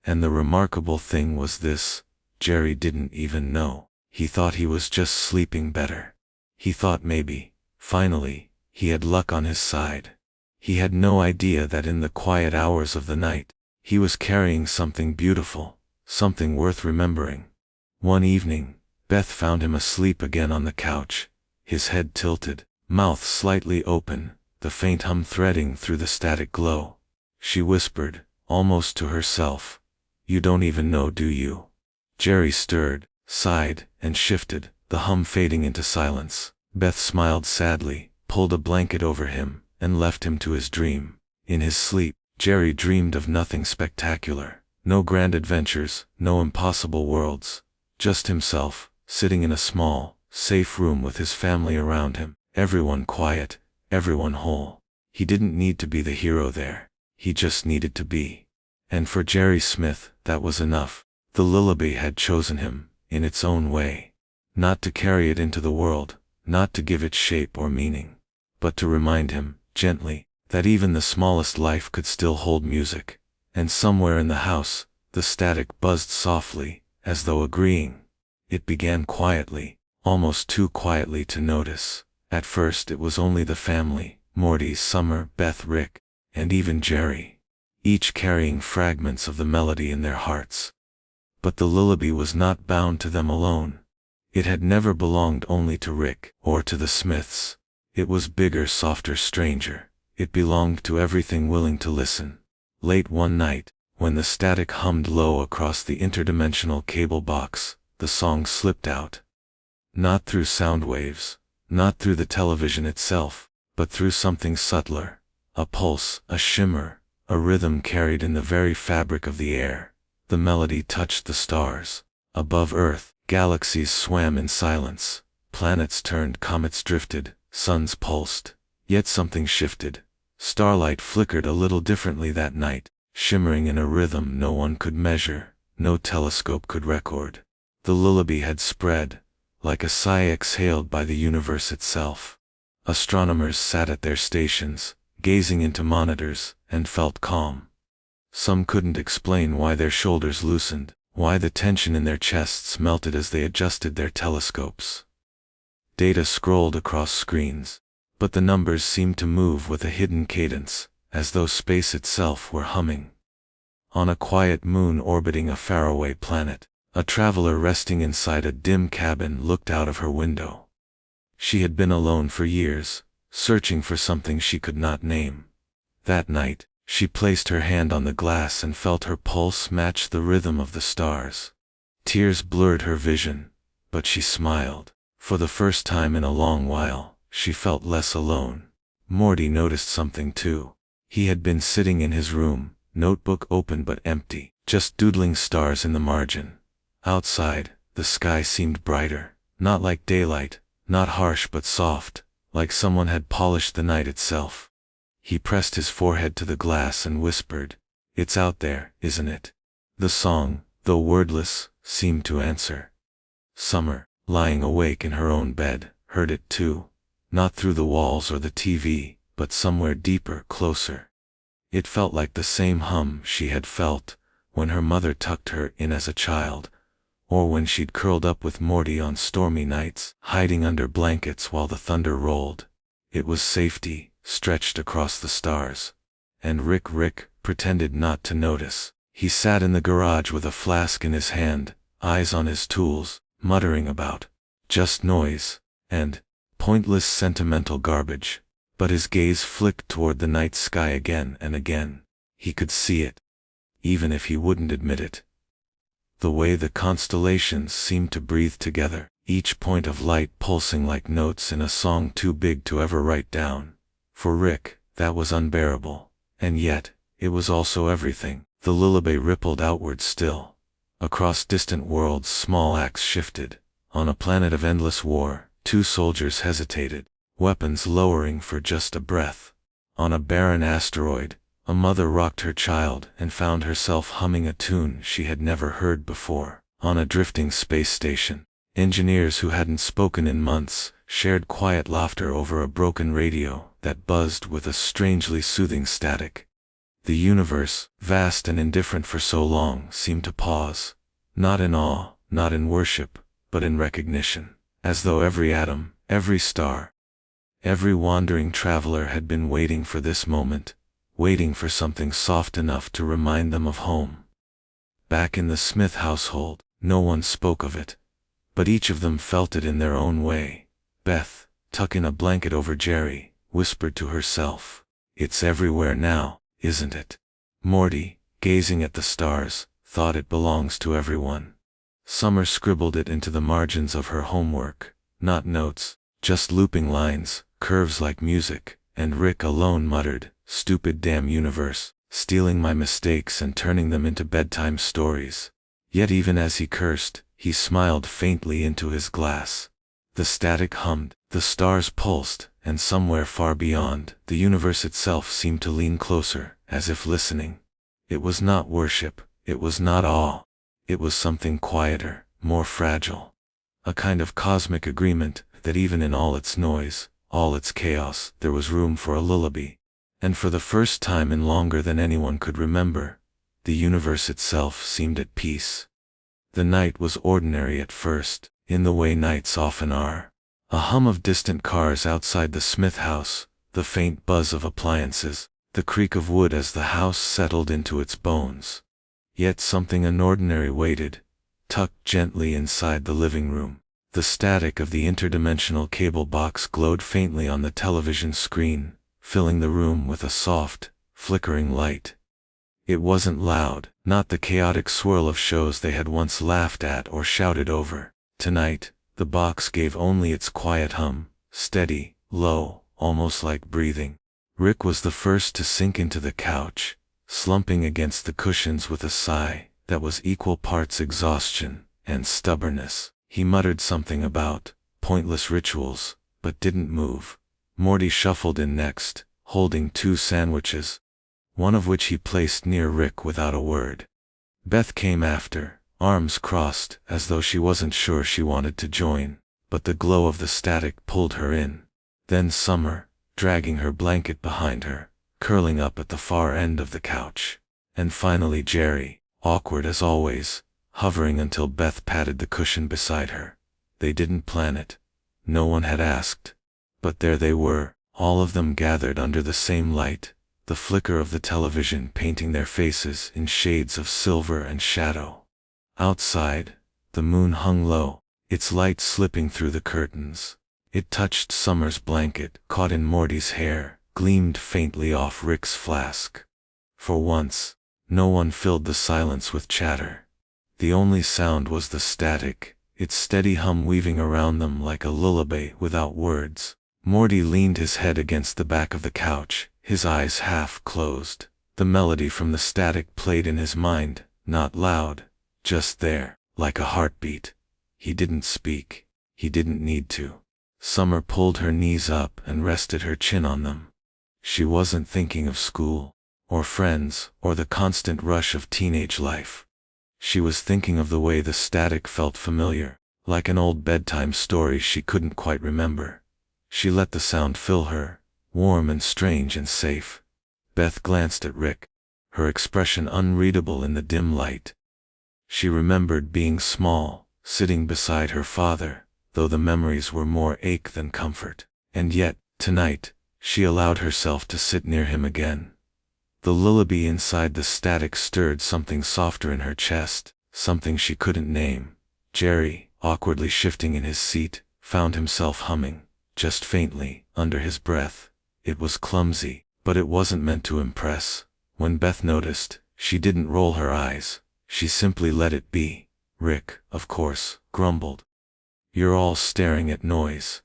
And the remarkable thing was this: Jerry didn't even know. He thought he was just sleeping better. He thought maybe, finally, he had luck on his side. He had no idea that in the quiet hours of the night, he was carrying something beautiful, something worth remembering. One evening, Beth found him asleep again on the couch, his head tilted, mouth slightly open, the faint hum threading through the static glow. She whispered, almost to herself, "You don't even know, do you?" Jerry stirred, sighed, and shifted, the hum fading into silence. Beth smiled sadly, pulled a blanket over him, and left him to his dream. In his sleep, Jerry dreamed of nothing spectacular. No grand adventures, no impossible worlds. Just himself, sitting in a small, safe room with his family around him. Everyone quiet, everyone whole. He didn't need to be the hero there. He just needed to be. And for Jerry Smith, that was enough. The lullaby had chosen him, in its own way. Not to carry it into the world, not to give it shape or meaning, but to remind him, gently, that even the smallest life could still hold music. And somewhere in the house, the static buzzed softly, as though agreeing. It began quietly, almost too quietly to notice. At first it was only the family, Morty, Summer, Beth, Rick, and even Jerry, each carrying fragments of the melody in their hearts. But the lullaby was not bound to them alone. It had never belonged only to Rick, or to the Smiths. It was bigger, softer, stranger. It belonged to everything willing to listen. Late one night, when the static hummed low across the interdimensional cable box, the song slipped out. Not through sound waves, not through the television itself, but through something subtler. A pulse, a shimmer, a rhythm carried in the very fabric of the air. The melody touched the stars. Above Earth, galaxies swam in silence. Planets turned, comets drifted, suns pulsed. Yet something shifted. Starlight flickered a little differently that night, shimmering in a rhythm no one could measure, no telescope could record. The lullaby had spread, like a sigh exhaled by the universe itself. Astronomers sat at their stations, gazing into monitors, and felt calm. Some couldn't explain why their shoulders loosened, why the tension in their chests melted as they adjusted their telescopes. Data scrolled across screens, but the numbers seemed to move with a hidden cadence, as though space itself were humming. On a quiet moon orbiting a faraway planet, a traveler resting inside a dim cabin looked out of her window. She had been alone for years, searching for something she could not name. That night, she placed her hand on the glass and felt her pulse match the rhythm of the stars. Tears blurred her vision, but she smiled. For the first time in a long while, she felt less alone. Morty noticed something too. He had been sitting in his room, notebook open but empty, just doodling stars in the margin. Outside, the sky seemed brighter, not like daylight, not harsh but soft, like someone had polished the night itself. He pressed his forehead to the glass and whispered, "It's out there, isn't it?" The song, though wordless, seemed to answer. Summer, lying awake in her own bed, heard it too, not through the walls or the TV, but somewhere deeper, closer. It felt like the same hum she had felt when her mother tucked her in as a child, or when she'd curled up with Morty on stormy nights, hiding under blankets while the thunder rolled. It was safety, stretched across the stars. And Rick pretended not to notice. He sat in the garage with a flask in his hand, eyes on his tools, muttering about just noise and pointless sentimental garbage. But his gaze flicked toward the night sky again and again. He could see it, even if he wouldn't admit it. The way the constellations seemed to breathe together, each point of light pulsing like notes in a song too big to ever write down. For Rick, that was unbearable. And yet, it was also everything. The lullaby rippled outward still. Across distant worlds small acts shifted. On a planet of endless war, two soldiers hesitated, weapons lowering for just a breath. On a barren asteroid, a mother rocked her child and found herself humming a tune she had never heard before. On a drifting space station, engineers who hadn't spoken in months shared quiet laughter over a broken radio that buzzed with a strangely soothing static. The universe, vast and indifferent for so long, seemed to pause, not in awe, not in worship, but in recognition, as though every atom, every star, every wandering traveler had been waiting for this moment, waiting for something soft enough to remind them of home. Back in the Smith household, no one spoke of it, but each of them felt it in their own way. Beth, tucking a blanket over Jerry, whispered to herself, "It's everywhere now, isn't it?" Morty, gazing at the stars, thought it belongs to everyone. Summer scribbled it into the margins of her homework, not notes, just looping lines, curves like music, and Rick alone muttered, "Stupid damn universe, stealing my mistakes and turning them into bedtime stories." Yet even as he cursed, he smiled faintly into his glass. The static hummed, the stars pulsed, and somewhere far beyond, the universe itself seemed to lean closer, as if listening. It was not worship, it was not awe. It was something quieter, more fragile. A kind of cosmic agreement that even in all its noise, all its chaos, there was room for a lullaby. And for the first time in longer than anyone could remember, the universe itself seemed at peace. The night was ordinary at first, in the way nights often are. A hum of distant cars outside the Smith house, the faint buzz of appliances, the creak of wood as the house settled into its bones. Yet something unordinary waited, tucked gently inside the living room. The static of the interdimensional cable box glowed faintly on the television screen, filling the room with a soft, flickering light. It wasn't loud, not the chaotic swirl of shows they had once laughed at or shouted over. Tonight, the box gave only its quiet hum, steady, low, almost like breathing. Rick was the first to sink into the couch, slumping against the cushions with a sigh that was equal parts exhaustion and stubbornness. He muttered something about pointless rituals, but didn't move. Morty shuffled in next, holding 2 sandwiches, one of which he placed near Rick without a word. Beth came after, arms crossed, as though she wasn't sure she wanted to join, but the glow of the static pulled her in. Then Summer, dragging her blanket behind her, curling up at the far end of the couch. And finally Jerry, awkward as always, hovering until Beth patted the cushion beside her. They didn't plan it. No one had asked. But there they were, all of them gathered under the same light, the flicker of the television painting their faces in shades of silver and shadow. Outside, the moon hung low, its light slipping through the curtains. It touched Summer's blanket, caught in Morty's hair, gleamed faintly off Rick's flask. For once, no one filled the silence with chatter. The only sound was the static, its steady hum weaving around them like a lullaby without words. Morty leaned his head against the back of the couch, his eyes half closed. The melody from the static played in his mind, not loud, just there, like a heartbeat. He didn't speak. He didn't need to. Summer pulled her knees up and rested her chin on them. She wasn't thinking of school, or friends, or the constant rush of teenage life. She was thinking of the way the static felt familiar, like an old bedtime story she couldn't quite remember. She let the sound fill her, warm and strange and safe. Beth glanced at Rick, her expression unreadable in the dim light. She remembered being small, sitting beside her father, though the memories were more ache than comfort. And yet, tonight, she allowed herself to sit near him again. The lullaby inside the static stirred something softer in her chest, something she couldn't name. Jerry, awkwardly shifting in his seat, found himself humming, just faintly, under his breath. It was clumsy, but it wasn't meant to impress. When Beth noticed, she didn't roll her eyes. She simply let it be. Rick, of course, grumbled. "You're all staring at noise.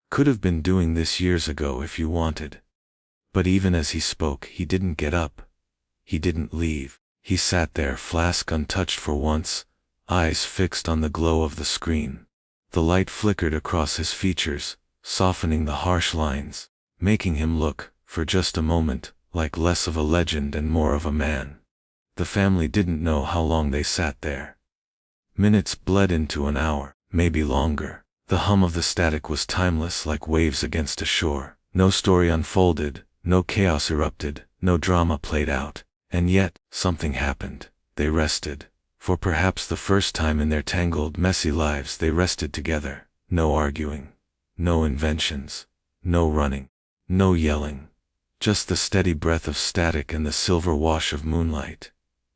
Could have been doing this years ago if you wanted." But even as he spoke, he didn't get up. He didn't leave. He sat there, flask untouched for once, eyes fixed on the glow of the screen. The light flickered across his features, softening the harsh lines, making him look, for just a moment, like less of a legend and more of a man. The family didn't know how long they sat there. Minutes bled into an hour, maybe longer. The hum of the static was timeless, like waves against a shore. No story unfolded, no chaos erupted, no drama played out. And yet, something happened. They rested. For perhaps the first time in their tangled, messy lives, they rested together. No arguing. No inventions. No running. No yelling. Just the steady breath of static and the silver wash of moonlight.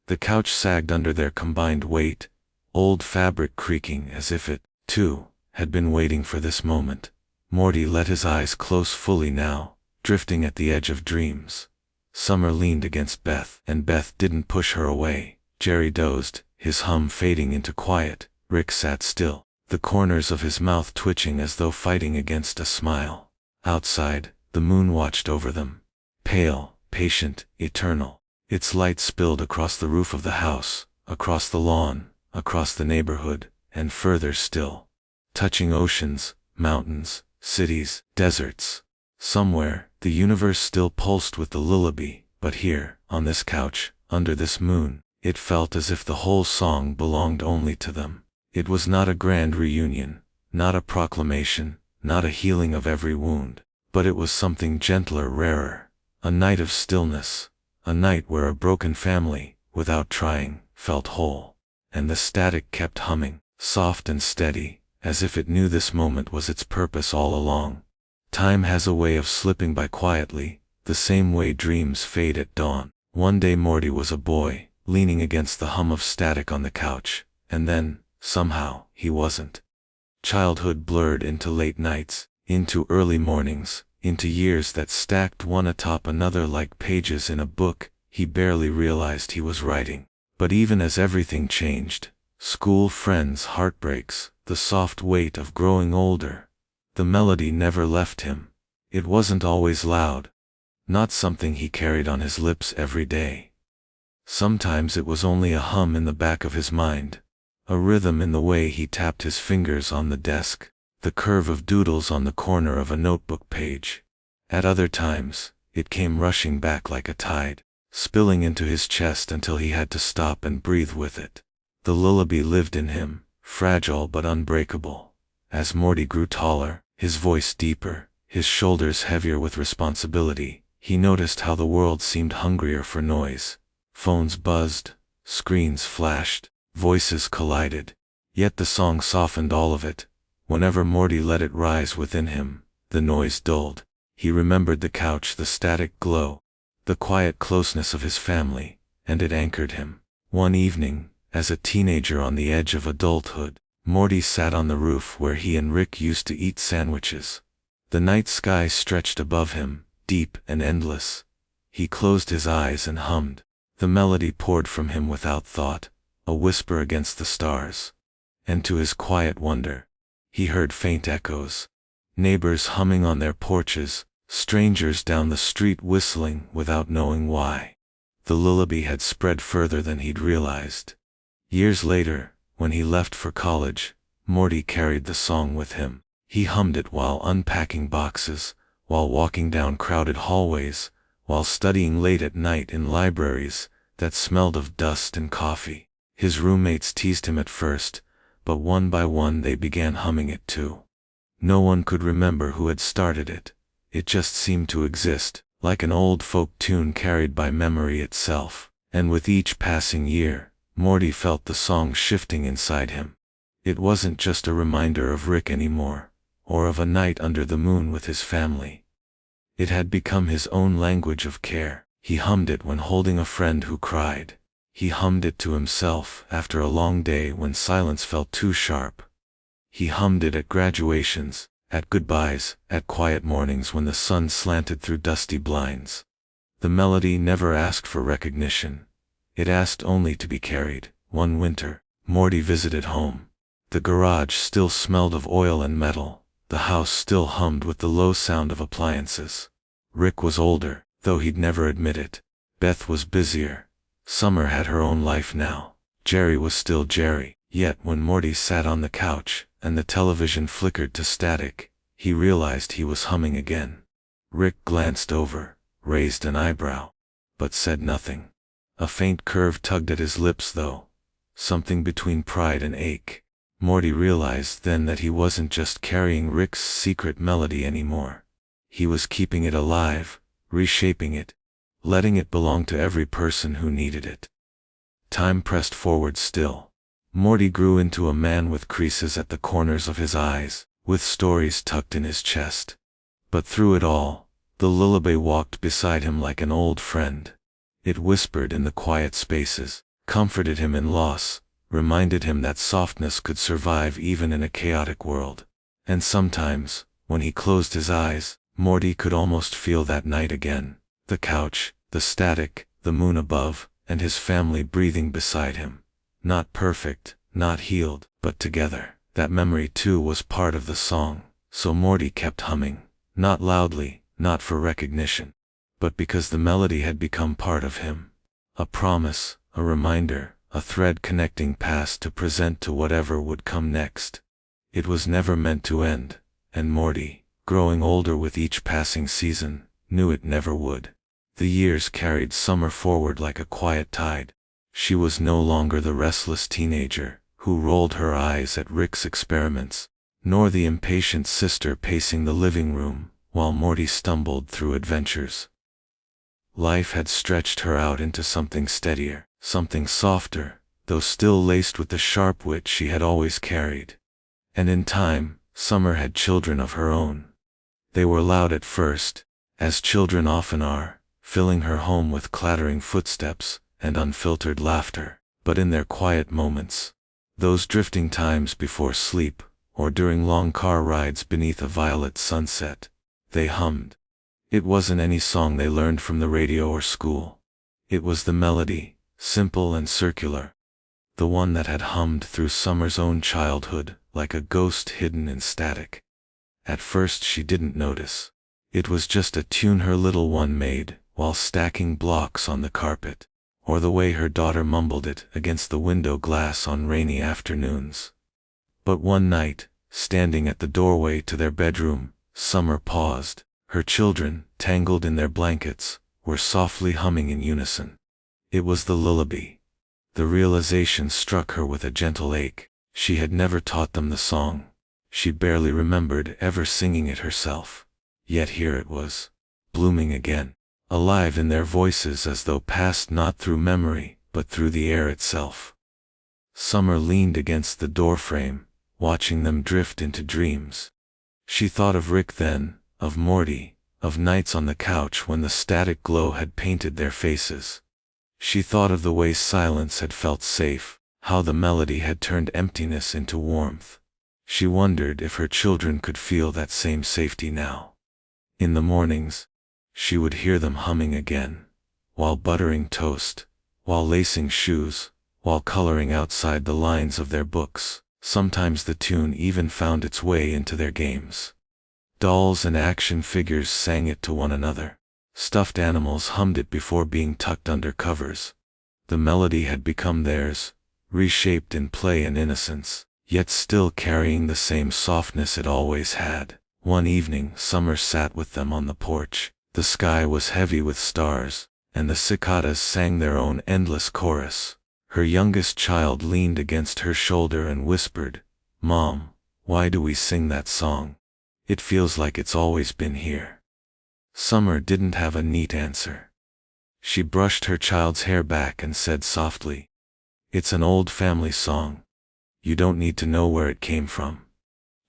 The couch sagged under their combined weight, old fabric creaking as if it, too, had been waiting for this moment. Morty let his eyes close fully now, drifting at the edge of dreams. Summer leaned against Beth, and Beth didn't push her away. Jerry dozed, his hum fading into quiet. Rick sat still, the corners of his mouth twitching as though fighting against a smile. Outside, the moon watched over them. Pale, patient, eternal. Its light spilled across the roof of the house, across the lawn, across the neighborhood, and further still. Touching oceans, mountains, cities, deserts. Somewhere, the universe still pulsed with the lullaby, but here, on this couch, under this moon, it felt as if the whole song belonged only to them. It was not a grand reunion, not a proclamation, not a healing of every wound, but it was something gentler, rarer. A night of stillness, a night where a broken family, without trying, felt whole. And the static kept humming, soft and steady, as if it knew this moment was its purpose all along. Time has a way of slipping by quietly, the same way dreams fade at dawn. One day Morty was a boy, leaning against the hum of static on the couch, and then, somehow, he wasn't. Childhood blurred into late nights, into early mornings, into years that stacked one atop another like pages in a book he barely realized he was writing. But even as everything changed, school, friends, heartbreaks, the soft weight of growing older, the melody never left him. It wasn't always loud, not something he carried on his lips every day. Sometimes it was only a hum in the back of his mind, a rhythm in the way he tapped his fingers on the desk, the curve of doodles on the corner of a notebook page. At other times, it came rushing back like a tide, spilling into his chest until he had to stop and breathe with it. The lullaby lived in him, fragile but unbreakable. As Morty grew taller, his voice deeper, his shoulders heavier with responsibility, he noticed how the world seemed hungrier for noise. Phones buzzed, screens flashed, voices collided. Yet the song softened all of it. Whenever Morty let it rise within him, the noise dulled. He remembered the couch, the static glow, the quiet closeness of his family, and it anchored him. One evening, as a teenager on the edge of adulthood, Morty sat on the roof where he and Rick used to eat sandwiches. The night sky stretched above him, deep and endless. He closed his eyes and hummed. The melody poured from him without thought, a whisper against the stars. And to his quiet wonder, he heard faint echoes. Neighbors humming on their porches, strangers down the street whistling without knowing why. The lullaby had spread further than he'd realized. Years later, when he left for college, Morty carried the song with him. He hummed it while unpacking boxes, while walking down crowded hallways, while studying late at night in libraries that smelled of dust and coffee. His roommates teased him at first, but one by one they began humming it too. No one could remember who had started it. It just seemed to exist, like an old folk tune carried by memory itself. And with each passing year, Morty felt the song shifting inside him. It wasn't just a reminder of Rick anymore, or of a night under the moon with his family. It had become his own language of care. He hummed it when holding a friend who cried. He hummed it to himself after a long day when silence felt too sharp. He hummed it at graduations, at goodbyes, at quiet mornings when the sun slanted through dusty blinds. The melody never asked for recognition. It asked only to be carried. One winter, Morty visited home. The garage still smelled of oil and metal. The house still hummed with the low sound of appliances. Rick was older, though he'd never admit it. Beth was busier. Summer had her own life now. Jerry was still Jerry. Yet when Morty sat on the couch, and the television flickered to static, he realized he was humming again. Rick glanced over, raised an eyebrow, but said nothing. A faint curve tugged at his lips though, something between pride and ache. Morty realized then that he wasn't just carrying Rick's secret melody anymore. He was keeping it alive, reshaping it, letting it belong to every person who needed it. Time pressed forward still. Morty grew into a man with creases at the corners of his eyes, with stories tucked in his chest. But through it all, the lullaby walked beside him like an old friend. It whispered in the quiet spaces, comforted him in loss, reminded him that softness could survive even in a chaotic world. And sometimes, when he closed his eyes, Morty could almost feel that night again. The couch, the static, the moon above, and his family breathing beside him. Not perfect, not healed, but together. That memory too was part of the song, so Morty kept humming, not loudly, not for recognition, but because the melody had become part of him. A promise, a reminder, a thread connecting past to present to whatever would come next. It was never meant to end, and Morty, growing older with each passing season, knew it never would. The years carried Summer forward like a quiet tide. She was no longer the restless teenager who rolled her eyes at Rick's experiments, nor the impatient sister pacing the living room while Morty stumbled through adventures. Life had stretched her out into something steadier, something softer, though still laced with the sharp wit she had always carried. And in time, Summer had children of her own. They were loud at first, as children often are, filling her home with clattering footsteps and unfiltered laughter, but in their quiet moments, those drifting times before sleep, or during long car rides beneath a violet sunset, they hummed. It wasn't any song they learned from the radio or school. It was the melody, simple and circular, the one that had hummed through Summer's own childhood, like a ghost hidden in static. At first she didn't notice. It was just a tune her little one made while stacking blocks on the carpet, or the way her daughter mumbled it against the window glass on rainy afternoons. But one night, standing at the doorway to their bedroom, Summer paused. Her children, tangled in their blankets, were softly humming in unison. It was the lullaby. The realization struck her with a gentle ache. She had never taught them the song. She barely remembered ever singing it herself. Yet here it was, blooming again, alive in their voices as though passed not through memory, but through the air itself. Summer leaned against the doorframe, watching them drift into dreams. She thought of Rick then, of Morty, of nights on the couch when the static glow had painted their faces. She thought of the way silence had felt safe, how the melody had turned emptiness into warmth. She wondered if her children could feel that same safety now. In the mornings, she would hear them humming again, while buttering toast, while lacing shoes, while coloring outside the lines of their books. Sometimes the tune even found its way into their games. Dolls and action figures sang it to one another. Stuffed animals hummed it before being tucked under covers. The melody had become theirs, reshaped in play and innocence, yet still carrying the same softness it always had. One evening, Summer sat with them on the porch. The sky was heavy with stars, and the cicadas sang their own endless chorus. Her youngest child leaned against her shoulder and whispered, "Mom, why do we sing that song? It feels like it's always been here." Summer didn't have a neat answer. She brushed her child's hair back and said softly, "It's an old family song. You don't need to know where it came from.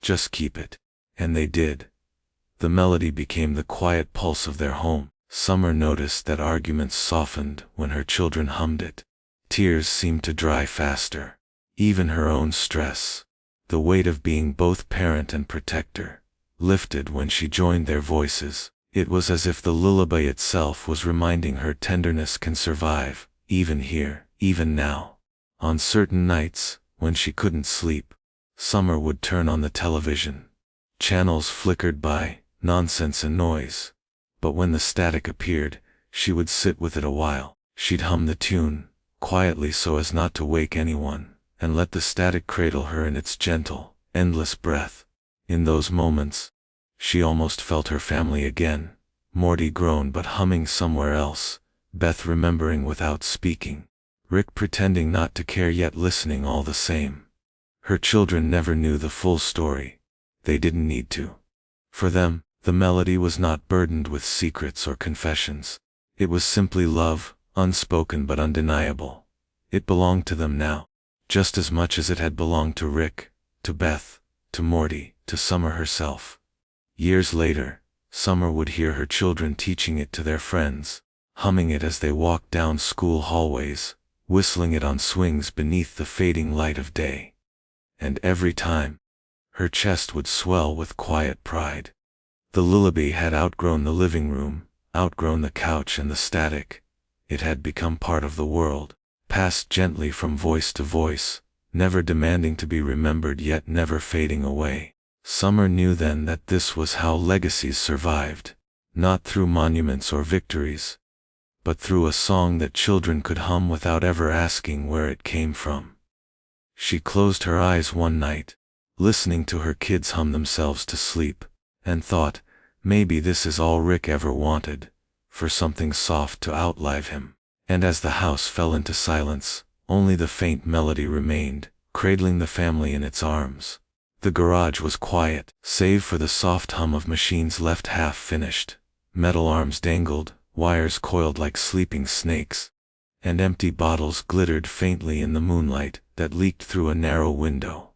Just keep it." And they did. The melody became the quiet pulse of their home. Summer noticed that arguments softened when her children hummed it. Tears seemed to dry faster. Even her own stress, the weight of being both parent and protector, lifted when she joined their voices. It was as if the lullaby itself was reminding her tenderness can survive, even here, even now. On certain nights, when she couldn't sleep, Summer would turn on the television. Channels flickered by, nonsense and noise. But when the static appeared, she would sit with it a while. She'd hum the tune, quietly so as not to wake anyone, and let the static cradle her in its gentle, endless breath. In those moments, she almost felt her family again. Morty grown but humming somewhere else, Beth remembering without speaking, Rick pretending not to care yet listening all the same. Her children never knew the full story. They didn't need to. For them, the melody was not burdened with secrets or confessions. It was simply love, unspoken but undeniable. It belonged to them now, just as much as it had belonged to Rick, to Beth, to Morty, to Summer herself. Years later, Summer would hear her children teaching it to their friends, humming it as they walked down school hallways, whistling it on swings beneath the fading light of day. And every time, her chest would swell with quiet pride. The lullaby had outgrown the living room, outgrown the couch and the static. It had become part of the world, passed gently from voice to voice, never demanding to be remembered yet never fading away. Summer knew then that this was how legacies survived, not through monuments or victories, but through a song that children could hum without ever asking where it came from. She closed her eyes one night, listening to her kids hum themselves to sleep, and thought, maybe this is all Rick ever wanted, for something soft to outlive him. And as the house fell into silence, only the faint melody remained, cradling the family in its arms. The garage was quiet, save for the soft hum of machines left half finished. Metal arms dangled, wires coiled like sleeping snakes, and empty bottles glittered faintly in the moonlight that leaked through a narrow window.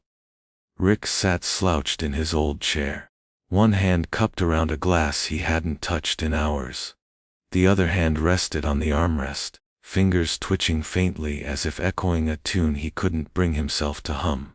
Rick sat slouched in his old chair, one hand cupped around a glass he hadn't touched in hours. The other hand rested on the armrest, fingers twitching faintly as if echoing a tune he couldn't bring himself to hum.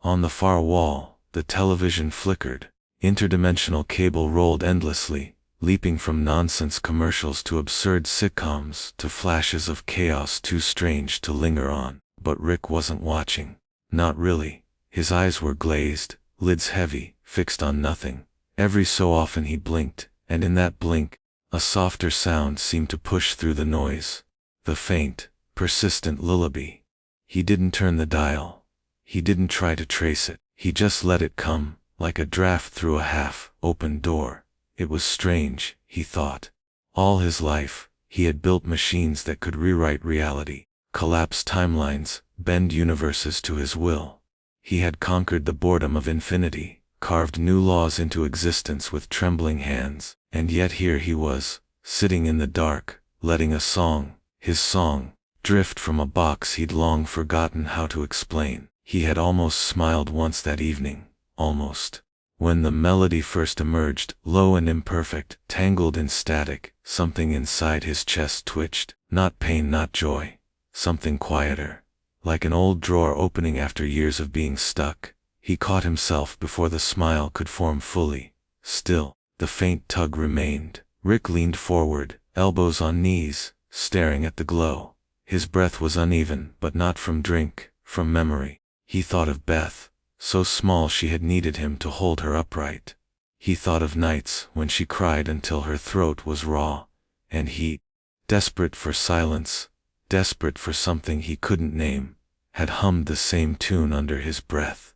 On the far wall, the television flickered. Interdimensional Cable rolled endlessly, leaping from nonsense commercials to absurd sitcoms to flashes of chaos too strange to linger on. But Rick wasn't watching. Not really. His eyes were glazed, lids heavy, fixed on nothing. Every so often he blinked, and in that blink, a softer sound seemed to push through the noise. The faint, persistent lullaby. He didn't turn the dial. He didn't try to trace it. He just let it come, like a draft through a half-open door. It was strange, he thought. All his life, he had built machines that could rewrite reality, collapse timelines, bend universes to his will. He had conquered the boredom of infinity, carved new laws into existence with trembling hands, and yet here he was, sitting in the dark, letting a song, his song, drift from a box he'd long forgotten how to explain. He had almost smiled once that evening, almost. When the melody first emerged, low and imperfect, tangled in static, something inside his chest twitched. Not pain, not joy. Something quieter. Like an old drawer opening after years of being stuck. He caught himself before the smile could form fully. Still, the faint tug remained. Rick leaned forward, elbows on knees, staring at the glow. His breath was uneven, but not from drink, from memory. He thought of Beth, so small she had needed him to hold her upright. He thought of nights when she cried until her throat was raw, and he, desperate for silence, desperate for something he couldn't name, had hummed the same tune under his breath.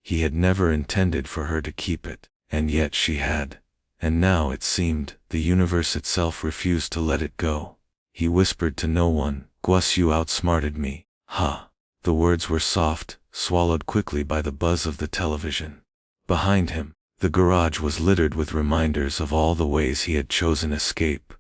He had never intended for her to keep it, and yet she had, and now it seemed the universe itself refused to let it go. He whispered to no one, "Gus, you outsmarted me, huh?" The words were soft, swallowed quickly by the buzz of the television. Behind him, the garage was littered with reminders of all the ways he had chosen escape.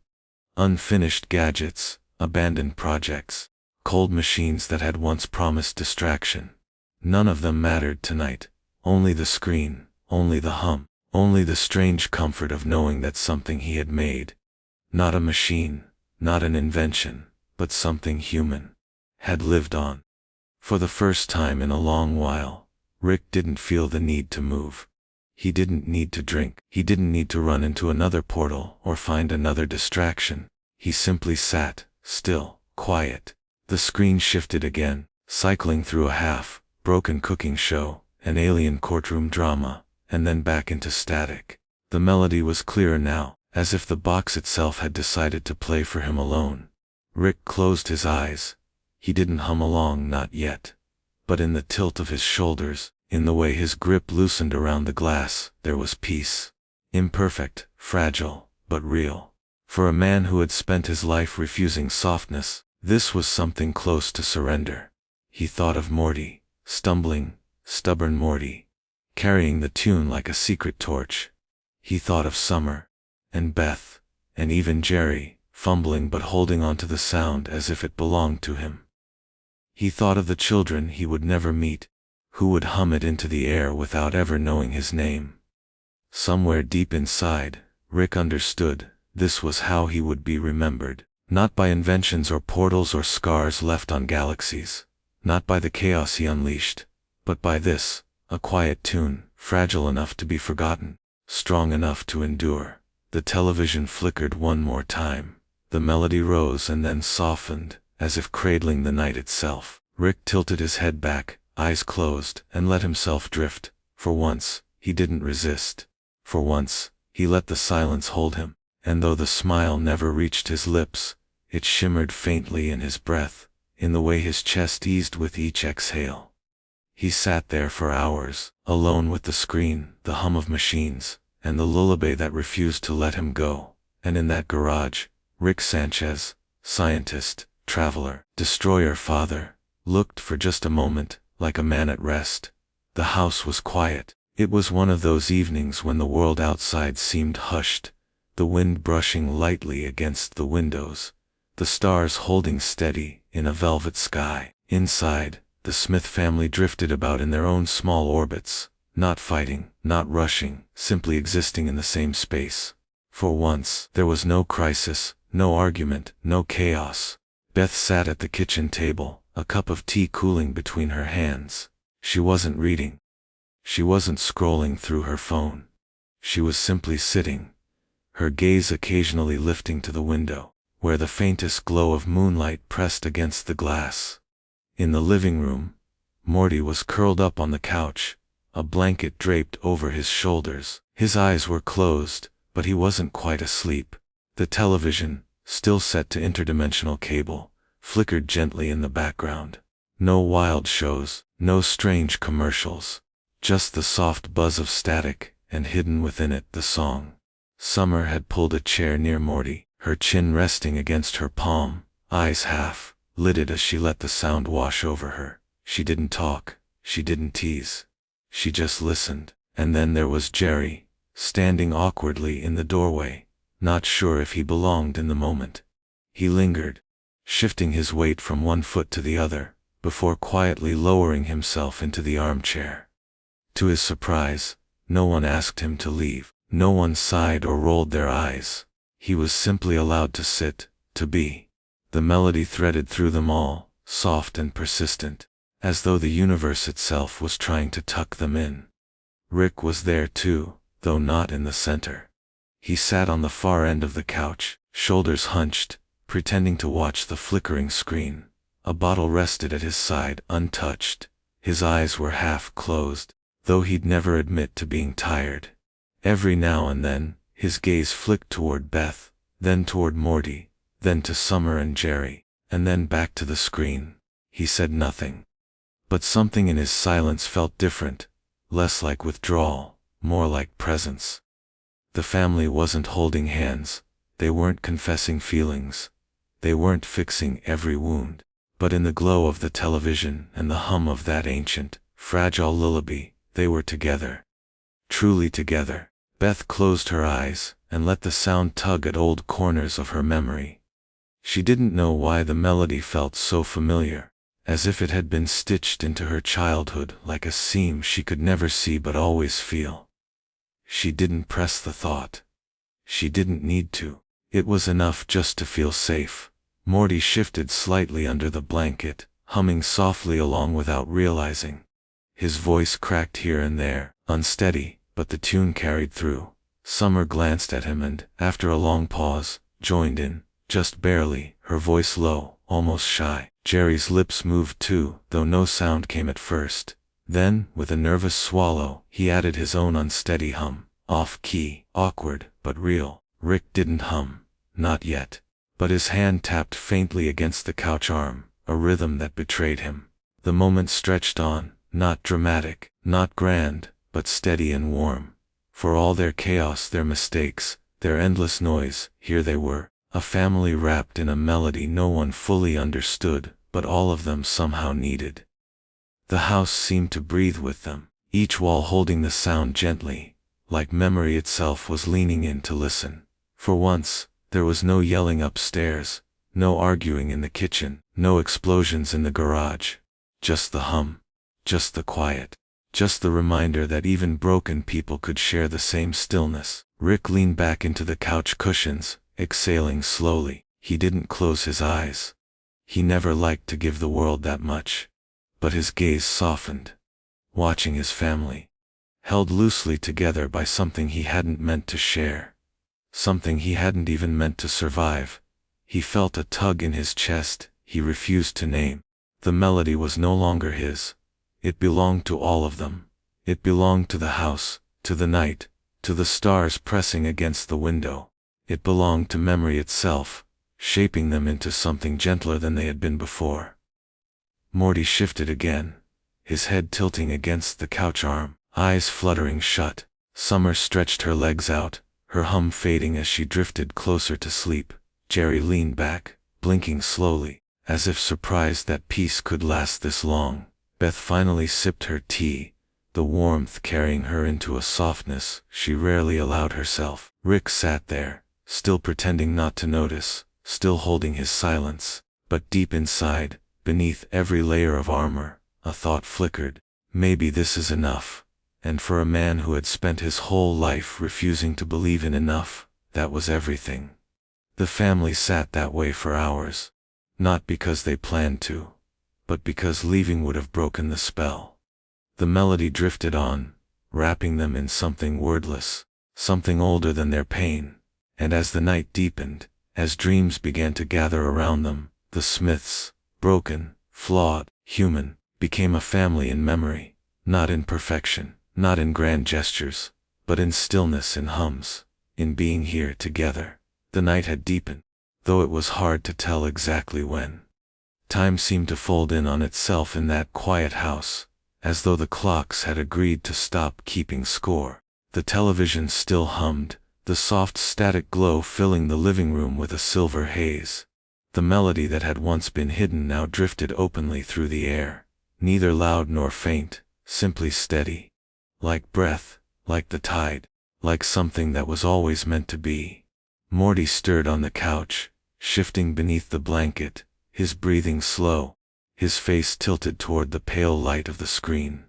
Unfinished gadgets, abandoned projects, cold machines that had once promised distraction. None of them mattered tonight. Only the screen, only the hum, only the strange comfort of knowing that something he had made, not a machine, not an invention, but something human, had lived on. For the first time in a long while, Rick didn't feel the need to move. He didn't need to drink. He didn't need to run into another portal or find another distraction. He simply sat, still, quiet. The screen shifted again, cycling through a half-broken cooking show, an alien courtroom drama, and then back into static. The melody was clearer now, as if the box itself had decided to play for him alone. Rick closed his eyes. He didn't hum along, not yet. But in the tilt of his shoulders, in the way his grip loosened around the glass, there was peace. Imperfect, fragile, but real. For a man who had spent his life refusing softness, this was something close to surrender. He thought of Morty, stumbling, stubborn Morty, carrying the tune like a secret torch. He thought of Summer, and Beth, and even Jerry, fumbling but holding on to the sound as if it belonged to him. He thought of the children he would never meet, who would hum it into the air without ever knowing his name. Somewhere deep inside, Rick understood, this was how he would be remembered, not by inventions or portals or scars left on galaxies, not by the chaos he unleashed, but by this, a quiet tune, fragile enough to be forgotten, strong enough to endure. The television flickered one more time. The melody rose and then softened, as if cradling the night itself. Rick tilted his head back, eyes closed, and let himself drift. For once, he didn't resist. For once, he let the silence hold him, and though the smile never reached his lips, it shimmered faintly in his breath, in the way his chest eased with each exhale. He sat there for hours, alone with the screen, the hum of machines, and the lullaby that refused to let him go. And in that garage, Rick Sanchez, scientist, traveler, destroyer, father, looked for just a moment, like a man at rest. The house was quiet. It was one of those evenings when the world outside seemed hushed, the wind brushing lightly against the windows, the stars holding steady in a velvet sky. Inside, the Smith family drifted about in their own small orbits, not fighting, not rushing, simply existing in the same space. For once, there was no crisis, no argument, no chaos. Beth sat at the kitchen table, a cup of tea cooling between her hands. She wasn't reading. She wasn't scrolling through her phone. She was simply sitting, her gaze occasionally lifting to the window, where the faintest glow of moonlight pressed against the glass. In the living room, Morty was curled up on the couch, a blanket draped over his shoulders. His eyes were closed, but he wasn't quite asleep. The television, still set to Interdimensional Cable, flickered gently in the background. No wild shows, no strange commercials, just the soft buzz of static, and hidden within it the song. Summer had pulled a chair near Morty, her chin resting against her palm, eyes half-lidded as she let the sound wash over her. She didn't talk, she didn't tease. She just listened. And then there was Jerry, standing awkwardly in the doorway, not sure if he belonged in the moment. He lingered, shifting his weight from one foot to the other, before quietly lowering himself into the armchair. To his surprise, No one asked him to leave. No one sighed or rolled their eyes. He was simply allowed to sit, to be. The melody threaded through them all, soft and persistent, as though the universe itself was trying to tuck them in. Rick was there too, though not in the center. He sat on the far end of the couch, shoulders hunched, pretending to watch the flickering screen. A bottle rested at his side, untouched. His eyes were half closed, though he'd never admit to being tired. Every now and then, his gaze flicked toward Beth, then toward Morty, then to Summer and Jerry, and then back to the screen. He said nothing. But something in his silence felt different, less like withdrawal, more like presence. The family wasn't holding hands, they weren't confessing feelings, they weren't fixing every wound. But in the glow of the television and the hum of that ancient, fragile lullaby, they were together. Truly together. Beth closed her eyes and let the sound tug at old corners of her memory. She didn't know why the melody felt so familiar, as if it had been stitched into her childhood like a seam she could never see but always feel. She didn't press the thought. She didn't need to. It was enough just to feel safe. Morty shifted slightly under the blanket, humming softly along without realizing. His voice cracked here and there, unsteady, but the tune carried through. Summer glanced at him and, after a long pause, joined in, just barely, her voice low, almost shy. Jerry's lips moved too, though no sound came at first. Then, with a nervous swallow, he added his own unsteady hum, off-key, awkward, but real. Rick didn't hum, not yet. But his hand tapped faintly against the couch arm, a rhythm that betrayed him. The moment stretched on, not dramatic, not grand, but steady and warm. For all their chaos, their mistakes, their endless noise, here they were, a family wrapped in a melody no one fully understood, but all of them somehow needed. The house seemed to breathe with them, each wall holding the sound gently, like memory itself was leaning in to listen. For once, there was no yelling upstairs, no arguing in the kitchen, no explosions in the garage. Just the hum, just the quiet, just the reminder that even broken people could share the same stillness. Rick leaned back into the couch cushions, exhaling slowly. He didn't close his eyes. He never liked to give the world that much. But his gaze softened, watching his family, held loosely together by something he hadn't meant to share. Something he hadn't even meant to survive. He felt a tug in his chest he refused to name. The melody was no longer his. It belonged to all of them. It belonged to the house, to the night, to the stars pressing against the window. It belonged to memory itself, shaping them into something gentler than they had been before. Morty shifted again, his head tilting against the couch arm, eyes fluttering shut. Summer stretched her legs out, her hum fading as she drifted closer to sleep. Jerry leaned back, blinking slowly, as if surprised that peace could last this long. Beth finally sipped her tea, the warmth carrying her into a softness she rarely allowed herself. Rick sat there, still pretending not to notice, still holding his silence. But deep inside, beneath every layer of armor, a thought flickered. Maybe this is enough. And for a man who had spent his whole life refusing to believe in enough, that was everything. The family sat that way for hours. Not because they planned to, but because leaving would have broken the spell. The melody drifted on, wrapping them in something wordless, something older than their pain. And as the night deepened, as dreams began to gather around them, the Smiths, broken, flawed, human, became a family in memory, not in perfection. Not in grand gestures, but in stillness and hums, in being here together. The night had deepened, though it was hard to tell exactly when. Time seemed to fold in on itself in that quiet house, as though the clocks had agreed to stop keeping score. The television still hummed, the soft static glow filling the living room with a silver haze. The melody that had once been hidden now drifted openly through the air, neither loud nor faint, simply steady. Like breath, like the tide, like something that was always meant to be. Morty stirred on the couch, shifting beneath the blanket, his breathing slow, his face tilted toward the pale light of the screen.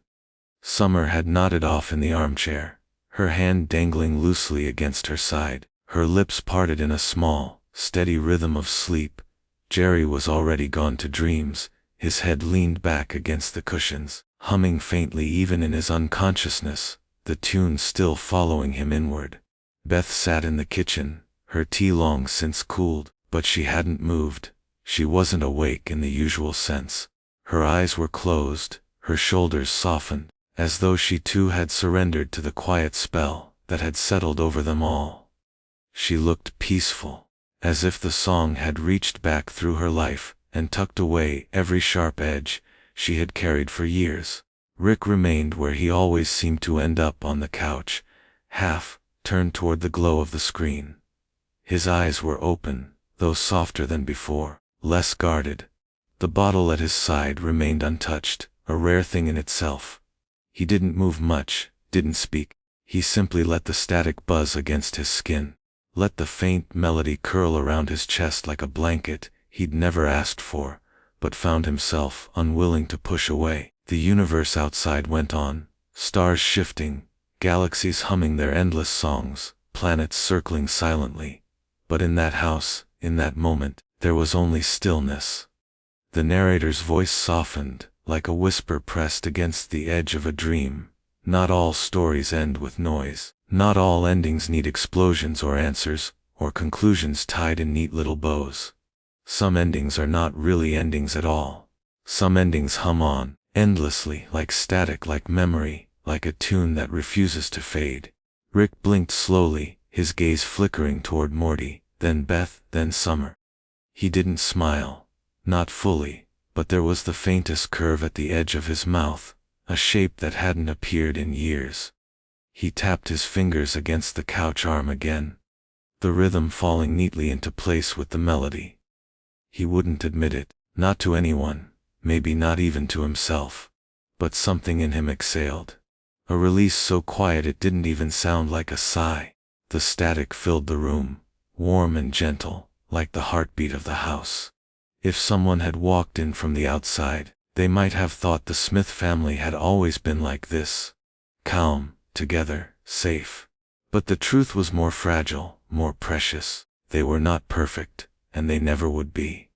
Summer had nodded off in the armchair, her hand dangling loosely against her side, her lips parted in a small, steady rhythm of sleep. Jerry was already gone to dreams, his head leaned back against the cushions, humming faintly even in his unconsciousness, the tune still following him inward. Beth sat in the kitchen, her tea long since cooled, but she hadn't moved. She wasn't awake in the usual sense. Her eyes were closed, her shoulders softened, as though she too had surrendered to the quiet spell that had settled over them all. She looked peaceful, as if the song had reached back through her life and tucked away every sharp edge she had carried for years. Rick remained where he always seemed to end up, on the couch, half turned toward the glow of the screen. His eyes were open, though softer than before, less guarded. The bottle at his side remained untouched, a rare thing in itself. He didn't move much, didn't speak. He simply let the static buzz against his skin, let the faint melody curl around his chest like a blanket he'd never asked for, but found himself unwilling to push away. The universe outside went on, stars shifting, galaxies humming their endless songs, planets circling silently. But in that house, in that moment, there was only stillness. The narrator's voice softened, like a whisper pressed against the edge of a dream. Not all stories end with noise. Not all endings need explosions or answers, or conclusions tied in neat little bows. Some endings are not really endings at all. Some endings hum on, endlessly, like static, like memory, like a tune that refuses to fade. Rick blinked slowly, his gaze flickering toward Morty, then Beth, then Summer. He didn't smile. Not fully, but there was the faintest curve at the edge of his mouth, a shape that hadn't appeared in years. He tapped his fingers against the couch arm again, the rhythm falling neatly into place with the melody. He wouldn't admit it, not to anyone, maybe not even to himself. But something in him exhaled. A release so quiet it didn't even sound like a sigh. The static filled the room, warm and gentle, like the heartbeat of the house. If someone had walked in from the outside, they might have thought the Smith family had always been like this. Calm, together, safe. But the truth was more fragile, more precious. They were not perfect, and they never would be.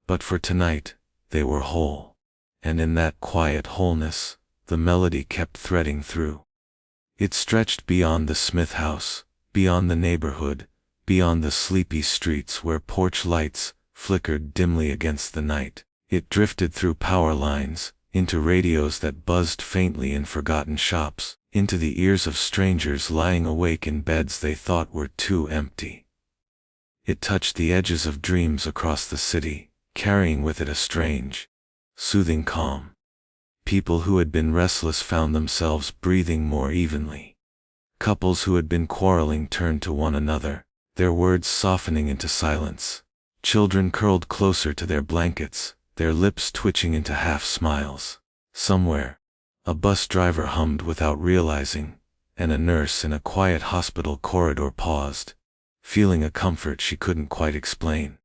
But for tonight, they were whole. And in that quiet wholeness, the melody kept threading through. It stretched beyond the Smith house, beyond the neighborhood, beyond the sleepy streets where porch lights flickered dimly against the night. It drifted through power lines, into radios that buzzed faintly in forgotten shops, into the ears of strangers lying awake in beds they thought were too empty. It touched the edges of dreams across the city, carrying with it a strange, soothing calm. People who had been restless found themselves breathing more evenly. Couples who had been quarreling turned to one another, their words softening into silence. Children curled closer to their blankets, their lips twitching into half smiles. Somewhere, a bus driver hummed without realizing, and a nurse in a quiet hospital corridor paused, feeling a comfort she couldn't quite explain.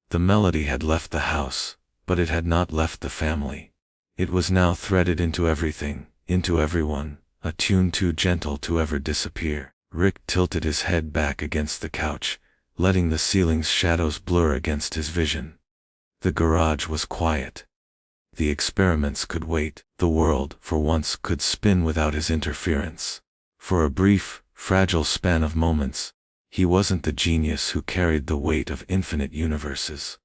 The melody had left the house, but it had not left the family. It was now threaded into everything, into everyone, a tune too gentle to ever disappear. Rick tilted his head back against the couch, letting the ceiling's shadows blur against his vision. The garage was quiet. The experiments could wait. The world, for once, could spin without his interference. For a brief, fragile span of moments, he wasn't the genius who carried the weight of infinite universes.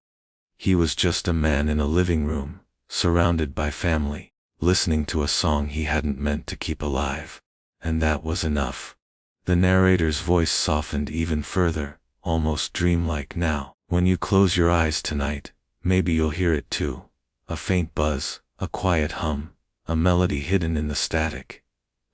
He was just a man in a living room, surrounded by family, listening to a song he hadn't meant to keep alive. And that was enough. The narrator's voice softened even further, almost dreamlike now. When you close your eyes tonight, maybe you'll hear it too. A faint buzz, a quiet hum, a melody hidden in the static.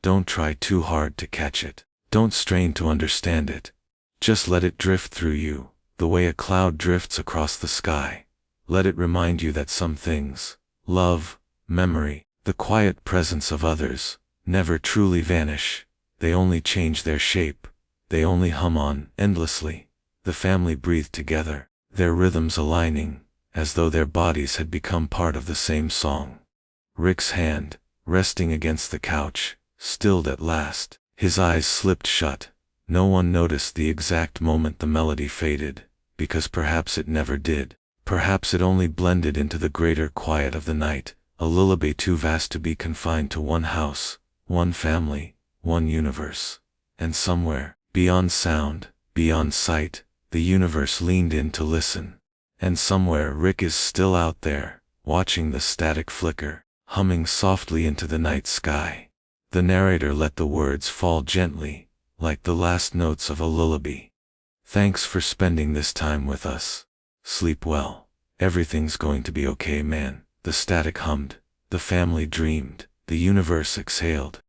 Don't try too hard to catch it. Don't strain to understand it. Just let it drift through you, the way a cloud drifts across the sky. Let it remind you that some things, love, memory, the quiet presence of others, never truly vanish. They only change their shape. They only hum on, endlessly. The family breathed together, their rhythms aligning, as though their bodies had become part of the same song. Rick's hand, resting against the couch, stilled at last. His eyes slipped shut. No one noticed the exact moment the melody faded, because perhaps it never did. Perhaps it only blended into the greater quiet of the night, a lullaby too vast to be confined to one house, one family, one universe. And somewhere, beyond sound, beyond sight, the universe leaned in to listen. And somewhere Rick is still out there, watching the static flicker, humming softly into the night sky. The narrator let the words fall gently, like the last notes of a lullaby. Thanks for spending this time with us. Sleep well. Everything's going to be okay, man. The static hummed, the family dreamed, the universe exhaled.